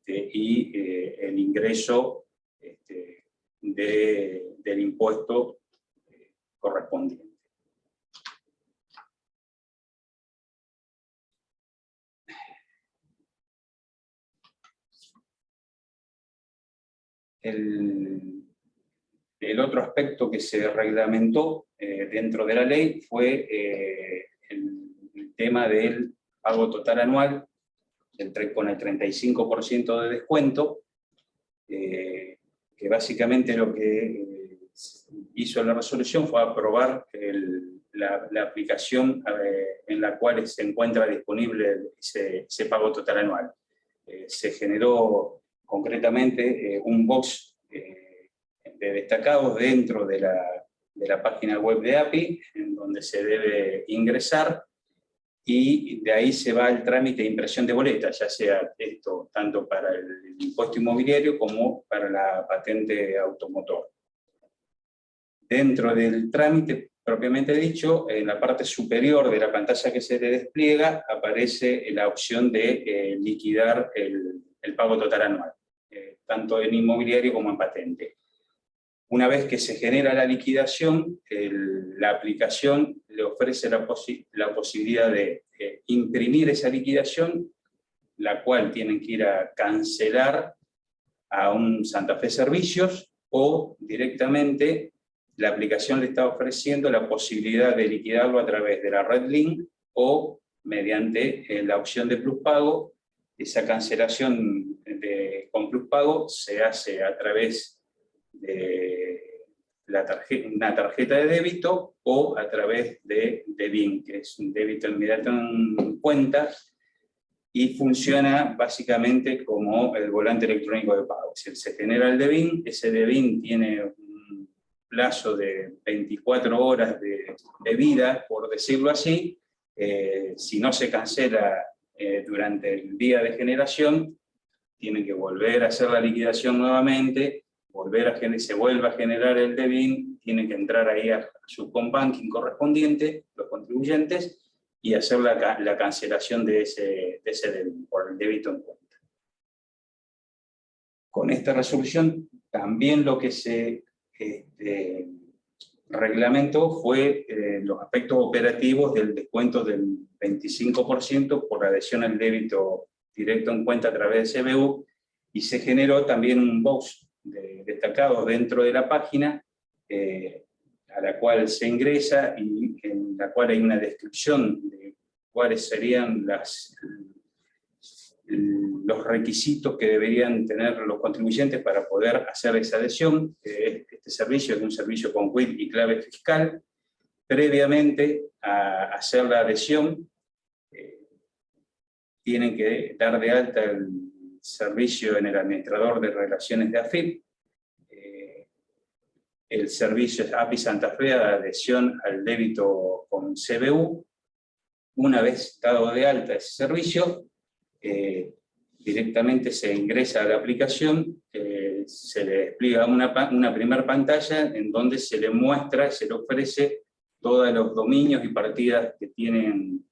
y el ingreso del impuesto correspondiente. El otro aspecto que se reglamentó dentro de la ley fue el tema del pago total anual con el 35% de descuento, que básicamente lo que hizo la resolución fue aprobar la aplicación en la cual se encuentra disponible ese pago total anual. Se generó concretamente un box de destacados dentro de la página web de API, en donde se debe ingresar, y de ahí se va al trámite de impresión de boletas, ya sea esto tanto para el impuesto inmobiliario como para la patente automotor. Dentro del trámite propiamente dicho, en la parte superior de la pantalla que se le despliega, aparece la opción de liquidar el pago total anual, tanto en inmobiliario como en patente. Una vez que se genera la liquidación, la aplicación le ofrece la posibilidad de imprimir esa liquidación, la cual tienen que ir a cancelar a un Santa Fe Servicios, o directamente la aplicación le está ofreciendo la posibilidad de liquidarlo a través de la red Link o mediante la opción de pluspago. Esa cancelación con pluspago se hace a través de una tarjeta de débito o a través de DEBIN, que es un débito inmediato en cuenta, y funciona básicamente como el volante electrónico de pago. Si se genera el DEBIN, ese DEBIN tiene un plazo de 24 horas de vida, por decirlo así. Si no se cancela durante el día de generación, tienen que volver a hacer la liquidación nuevamente, se vuelve a generar el DEBIN, tienen que entrar ahí a su combanking correspondiente, los contribuyentes, y hacer la cancelación de ese DEBIN, por el débito en cuenta. Con esta resolución, también lo que se reglamentó fue los aspectos operativos del descuento del 25% por adhesión al débito directo en cuenta a través de CBU, y se generó también un box destacado dentro de la página, a la cual se ingresa y en la cual hay una descripción de cuáles serían los requisitos que deberían tener los contribuyentes para poder hacer esa adhesión. Este servicio es un servicio con quit y clave fiscal. Previamente a hacer la adhesión, tienen que dar de alta el servicio en el administrador de relaciones de AFIP. El servicio es API Santa Fe de adhesión al débito con CBU. Una vez dado de alta ese servicio, directamente se ingresa a la aplicación, se le despliega una primera pantalla en donde se le muestra, se le ofrece todos los dominios y partidas que tienen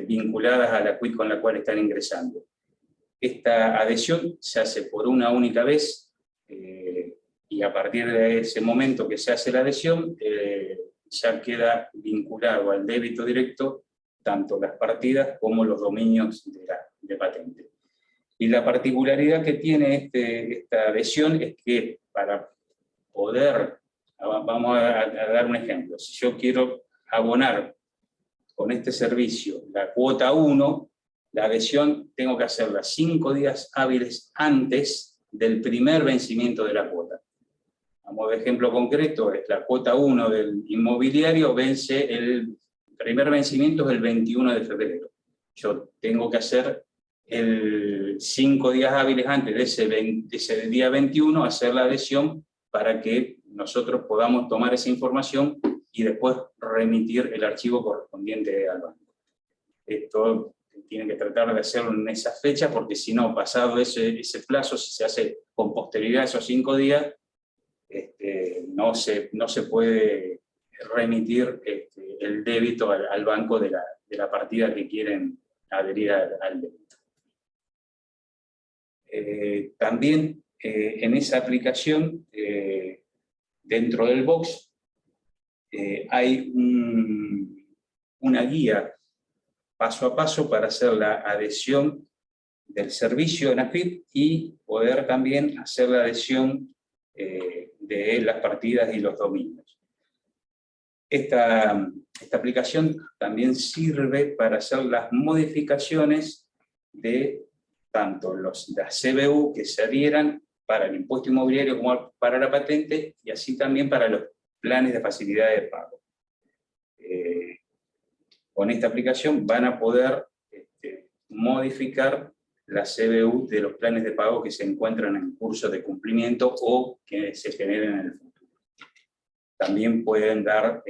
vinculadas a la quit con la cual están ingresando. Esta adhesión se hace por una única vez, y a partir de ese momento que se hace la adhesión, ya queda vinculado al débito directo tanto las partidas como los dominios de patente. Y la particularidad que tiene esta adhesión es que para poder, vamos a dar un ejemplo, si yo quiero abonar con este servicio la cuota 1, la adhesión tengo que hacerla 5 días hábiles antes del primer vencimiento de la cuota. Vamos de ejemplo concreto, es la cuota 1 del inmobiliario, el primer vencimiento es el 21 de febrero. Yo tengo que hacer 5 días hábiles antes de ese día 21, hacer la adhesión para que nosotros podamos tomar esa información y después remitir el archivo correspondiente al banco. Esto tienen que tratar de hacerlo en esa fecha, porque si no, pasado ese plazo, si se hace con posterioridad a esos 5 días, no se puede remitir el débito al banco de la partida que quieren adherir al débito. También en esa aplicación, dentro del box, hay una guía paso a paso para hacer la adhesión del servicio en AFIP y poder también hacer la adhesión de las partidas y los dominios. Esta aplicación también sirve para hacer las modificaciones de tanto las CBU que se adhieran para el impuesto inmobiliario como para la patente, y así también para los planes de facilidad de pago. Con esta aplicación van a poder modificar la CBU de los planes de pago que se encuentran en curso de cumplimiento o que se generen en el futuro. También pueden dar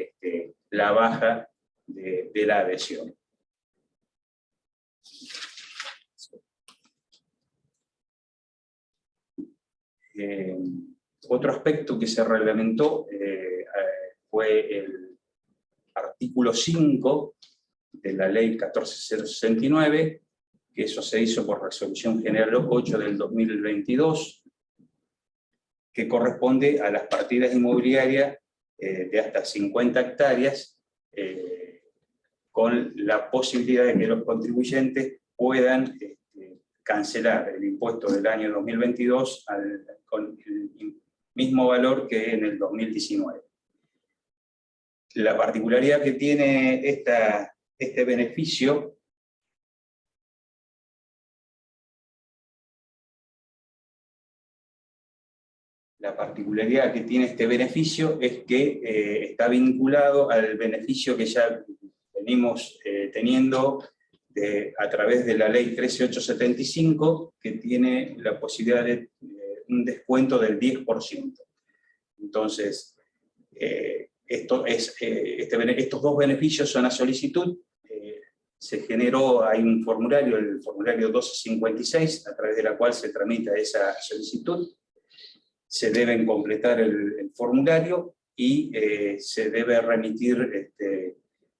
la baja de la adhesión. Otro aspecto que se reglamentó fue el artículo 5 de la ley 14.069, que eso se hizo por resolución general 8 del 2022, que corresponde a las partidas inmobiliarias de hasta 50 hectáreas, con la posibilidad de que los contribuyentes puedan cancelar el impuesto del año 2022 con el mismo valor que en el 2019. La particularidad que tiene este beneficio La particularidad que tiene este beneficio es que está vinculado al beneficio que ya venimos teniendo a través de la ley 13875, que tiene la posibilidad de un descuento del 10%. Entonces, estos dos beneficios son a solicitud. Se generó, hay un formulario, el formulario 1256, a través de la cual se tramita esa solicitud. Se deben completar el formulario y se debe remitir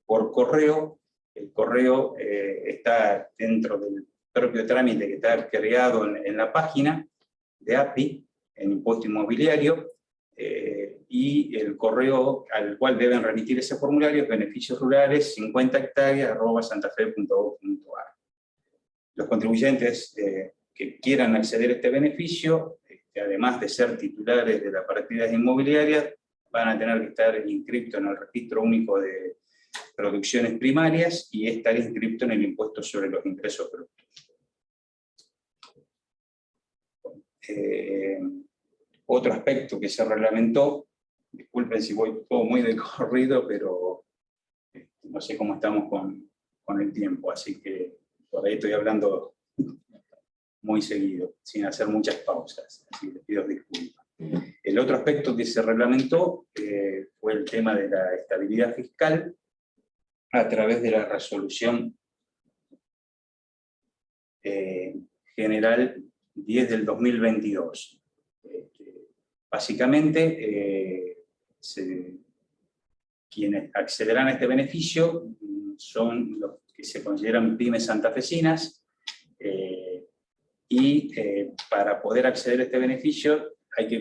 por correo. El correo está dentro del propio trámite que está creado en la página de API, en Impuesto Inmobiliario, y el correo al cual deben remitir ese formulario es beneficiosrurales50hectáreas@santafe.gov.ar. Los contribuyentes que quieran acceder a este beneficio, además de ser titulares de las partidas inmobiliarias, van a tener que estar inscritos en el Registro Único de Producciones Primarias y estar inscrito en el Impuesto sobre los Ingresos Brutos. Otro aspecto que se reglamentó, disculpen si voy todo muy de corrido, pero no sé cómo estamos con el tiempo, así que por ahí estoy hablando muy seguido, sin hacer muchas pausas, así que les pido disculpas. El otro aspecto que se reglamentó fue el tema de la estabilidad fiscal a través de la resolución general 10 del 2022. Básicamente, quienes accederán a este beneficio son los que se consideran pymes santafesinas, y para poder acceder a este beneficio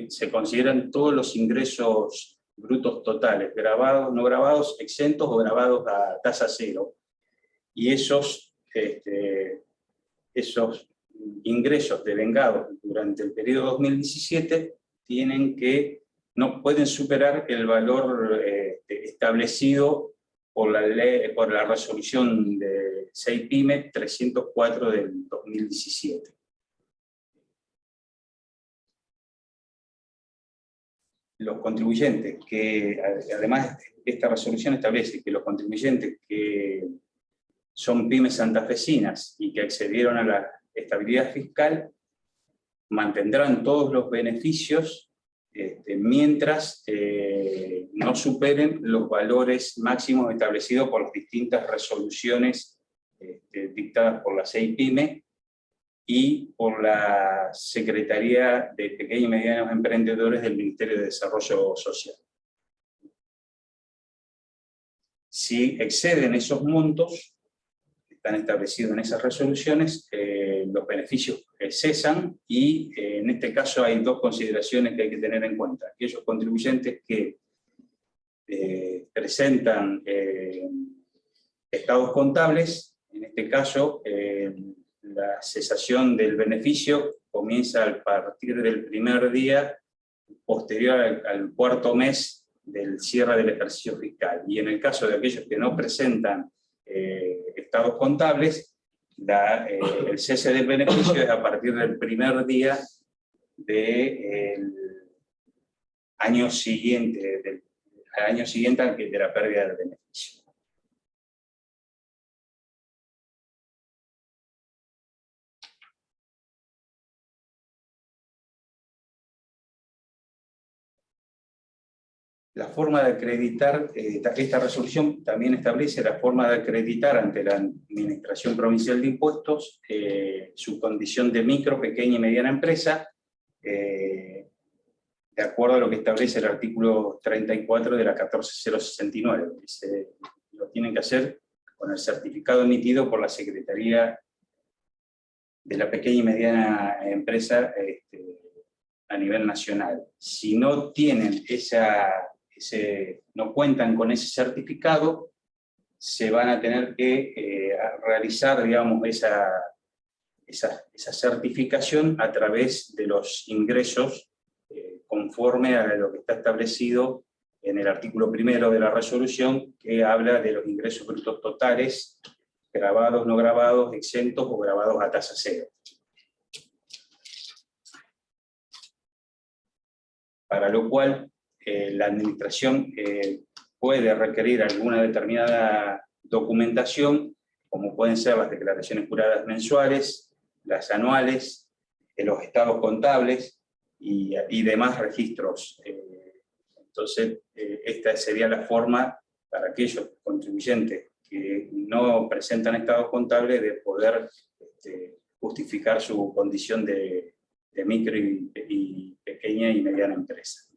se consideran todos los ingresos brutos totales, grabados, no grabados, exentos o grabados a tasa cero. Y esos ingresos devengados durante el periodo 2017 no pueden superar el valor establecido por la resolución de SEIPYME 304 del 2017. Los contribuyentes además, esta resolución establece que los contribuyentes que son pymes santafesinas y que accedieron a la estabilidad fiscal mantendrán todos los beneficios mientras no superen los valores máximos establecidos por las distintas resoluciones dictadas por la SEIPYME y por la Secretaría de Pequeños y Medianos Emprendedores del Ministerio de Desarrollo Social. Si exceden esos montos, están establecidos en esas resoluciones, los beneficios cesan, y en este caso hay dos consideraciones que hay que tener en cuenta. Aquellos contribuyentes que presentan estados contables, en este caso la cesación del beneficio comienza a partir del primer día posterior al cuarto mes del cierre del ejercicio fiscal. Y en el caso de aquellos que no presentan estados contables, el cese del beneficio es a partir del primer día del año siguiente, de la pérdida del beneficio. La forma de acreditar, esta resolución también establece la forma de acreditar ante la Administración Provincial de Impuestos su condición de micro, pequeña y mediana empresa, de acuerdo a lo que establece el artículo 34 de la 14069. Lo tienen que hacer con el certificado emitido por la Secretaría de la Pequeña y Mediana Empresa a nivel nacional. Si no tienen no cuentan con ese certificado, se van a tener que realizar, digamos, esa certificación a través de los ingresos conforme a lo que está establecido en el artículo 1 de la resolución, que habla de los ingresos brutos totales, grabados, no grabados, exentos o grabados a tasa cero. para lo cual la administración puede requerir alguna determinada documentación, como pueden ser las declaraciones juradas mensuales, las anuales, los estados contables y demás registros. Entonces, esta sería la forma para aquellos contribuyentes que no presentan estados contables de poder justificar su condición de micro y pequeña y mediana empresa.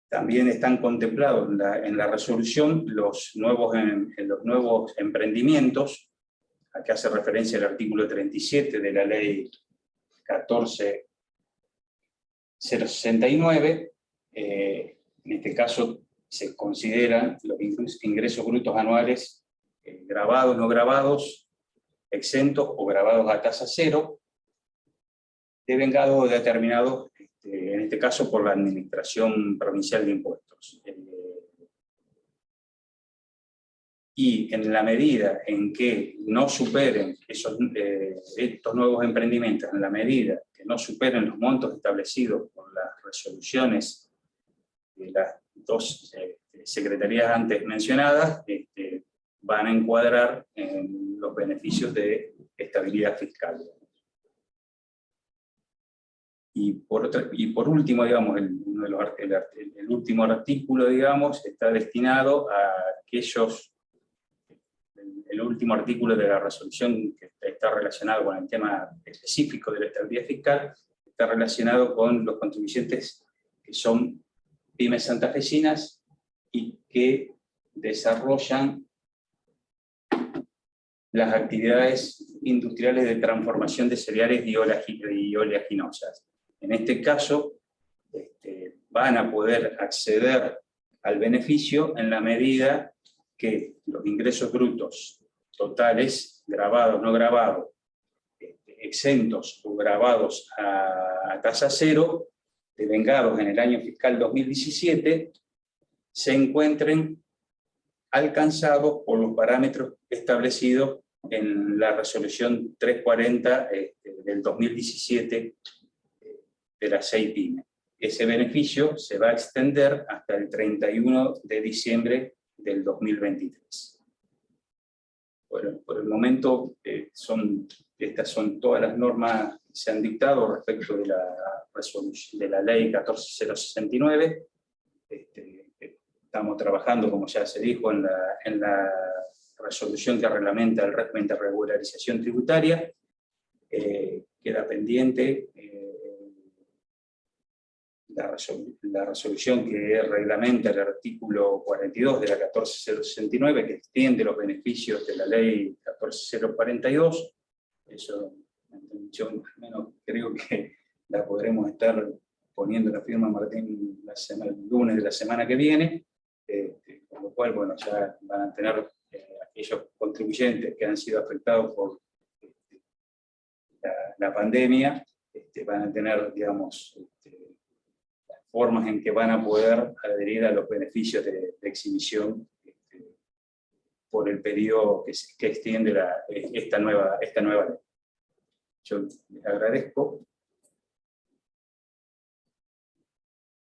También están contemplados en la resolución los nuevos emprendimientos. Aquí hace referencia al artículo 37 de la ley 14.069. En este caso se consideran los ingresos brutos anuales grabados, no grabados, exentos o grabados a tasa cero, devengados o determinados, en este caso por la Administración Provincial de Impuestos. Y en la medida en que no superen estos nuevos emprendimientos, en la medida que no superen los montos establecidos por las resoluciones de las dos secretarías antes mencionadas, van a encuadrar en los beneficios de estabilidad fiscal. Y por último, digamos, el último artículo, digamos, está destinado a aquellos. El último artículo de la resolución que está relacionado con el tema específico de la estabilidad fiscal está relacionado con los contribuyentes que son pymes santafesinas y que desarrollan las actividades industriales de transformación de cereales y oleaginosas. En este caso, van a poder acceder al beneficio en la medida que los ingresos brutos totales, grabados, no grabados, exentos o grabados a tasa cero, devengados en el año fiscal 2017, se encuentren alcanzados por los parámetros establecidos en la resolución 340 del 2017 de la CEIPYME. Ese beneficio se va a extender hasta el 31 de diciembre del 2023. Bueno, por el momento, estas son todas las normas que se han dictado respecto de la ley 14.069. Estamos trabajando, como ya se dijo, en la resolución que reglamenta el régimen de regularización tributaria. Queda pendiente la resolución que reglamenta el artículo 42 de la 14.069, que extiende los beneficios de la ley 14.042. Eso, yo menos creo que la podremos estar poniendo la firma Martín el lunes de la semana que viene, con lo cual, bueno, ya van a tener aquellos contribuyentes que han sido afectados por la pandemia, van a tener, digamos, formas en que van a poder adherir a los beneficios de exhibición por el periodo que extiende esta nueva ley. Yo les agradezco.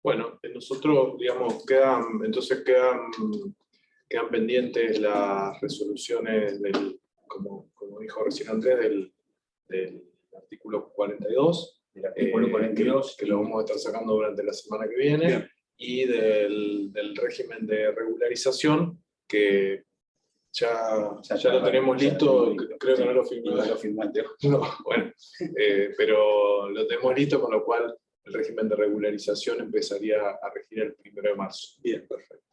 Bueno, nosotros, digamos, quedan pendientes las resoluciones como dijo recién Andrés, del artículo 42. Del artículo 42. Que lo vamos a estar sacando durante la semana que viene. Bien. Y del régimen de regularización, que ya lo tenemos listo, creo que no lo firmaste. No, bueno, pero lo tenemos listo, con lo cual el régimen de regularización empezaría a regir el 1 de marzo. Bien, perfecto.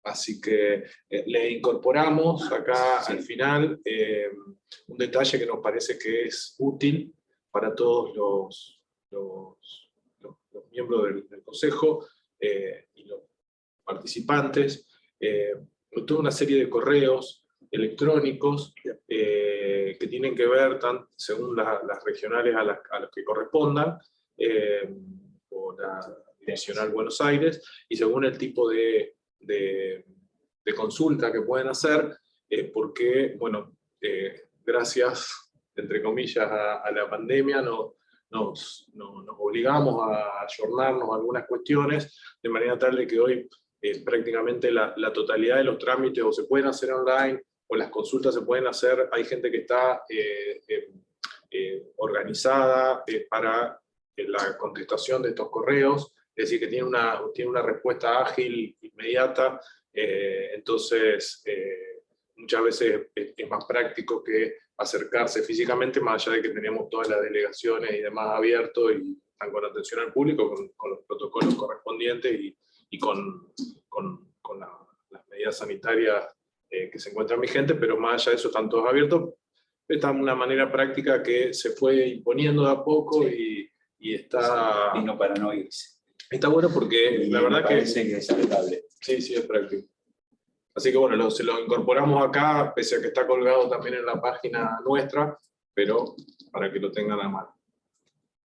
Así que le incorporamos acá Sí. al final un detalle que nos parece que es útil para todos los miembros del Consejo y los participantes, toda una serie de correos electrónicos que tienen que ver, según las regionales a las que correspondan, o la Direccional Buenos Aires, y según el tipo de consulta que pueden hacer, porque, bueno, gracias, entre comillas, a la pandemia, nos obligamos a ayornarnos a algunas cuestiones, de manera tal de que hoy prácticamente la totalidad de los trámites o se pueden hacer online, o las consultas se pueden hacer. Hay gente que está organizada para la contestación de estos correos, es decir, que tiene una respuesta ágil, inmediata. Entonces, muchas veces es más práctico que acercarse físicamente, más allá de que tenemos todas las delegaciones y demás abiertos y están con atención al público, con los protocolos correspondientes y con las medidas sanitarias que se encuentran vigentes, pero más allá de eso están todos abiertos. Esta es una manera práctica que se fue imponiendo de a poco y está... Vino para no irse. Está bueno porque Y la verdad que es saludable. Sí, es práctico. Así que bueno, se lo incorporamos acá, pese a que está colgado también en la página nuestra, pero para que lo tengan a mano.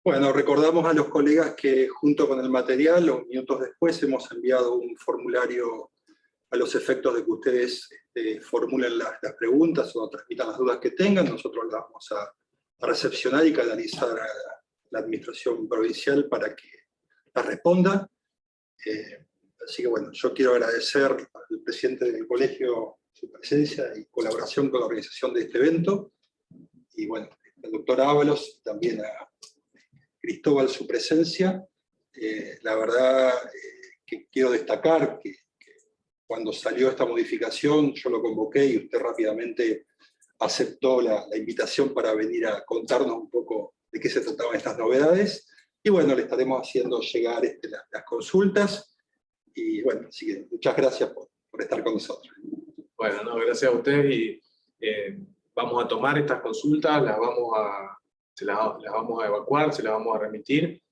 Bueno, recordamos a los colegas que junto con el material, unos minutos después, hemos enviado un formulario a los efectos de que ustedes formulen las preguntas o transmitan las dudas que tengan. Nosotros las vamos a recepcionar y canalizar a la administración provincial para que las responda. Así que bueno, yo quiero agradecer al presidente del colegio su presencia y colaboración con la organización de este evento. Y bueno, al doctor Ábalos, también a Cristóbal su presencia. La verdad que quiero destacar que cuando salió esta modificación yo lo convoqué y usted rápidamente aceptó la invitación para venir a contarnos un poco de qué se trataban estas novedades. Y bueno, le estaremos haciendo llegar las consultas. Y bueno, así que muchas gracias por estar con nosotros. Bueno, no, gracias a ustedes y vamos a tomar estas consultas, se las vamos a evacuar, se las vamos a remitir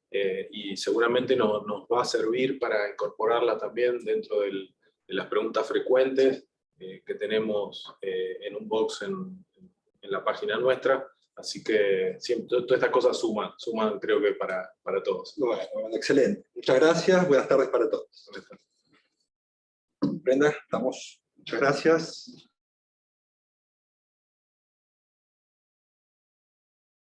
y seguramente nos va a servir para incorporarlas también dentro de las preguntas frecuentes que tenemos en un box en la página nuestra. Así que siempre, todas estas cosas suman creo que para todos. Bueno, excelente. Muchas gracias. Buenas tardes para todos. Brenda, estamos. Muchas gracias.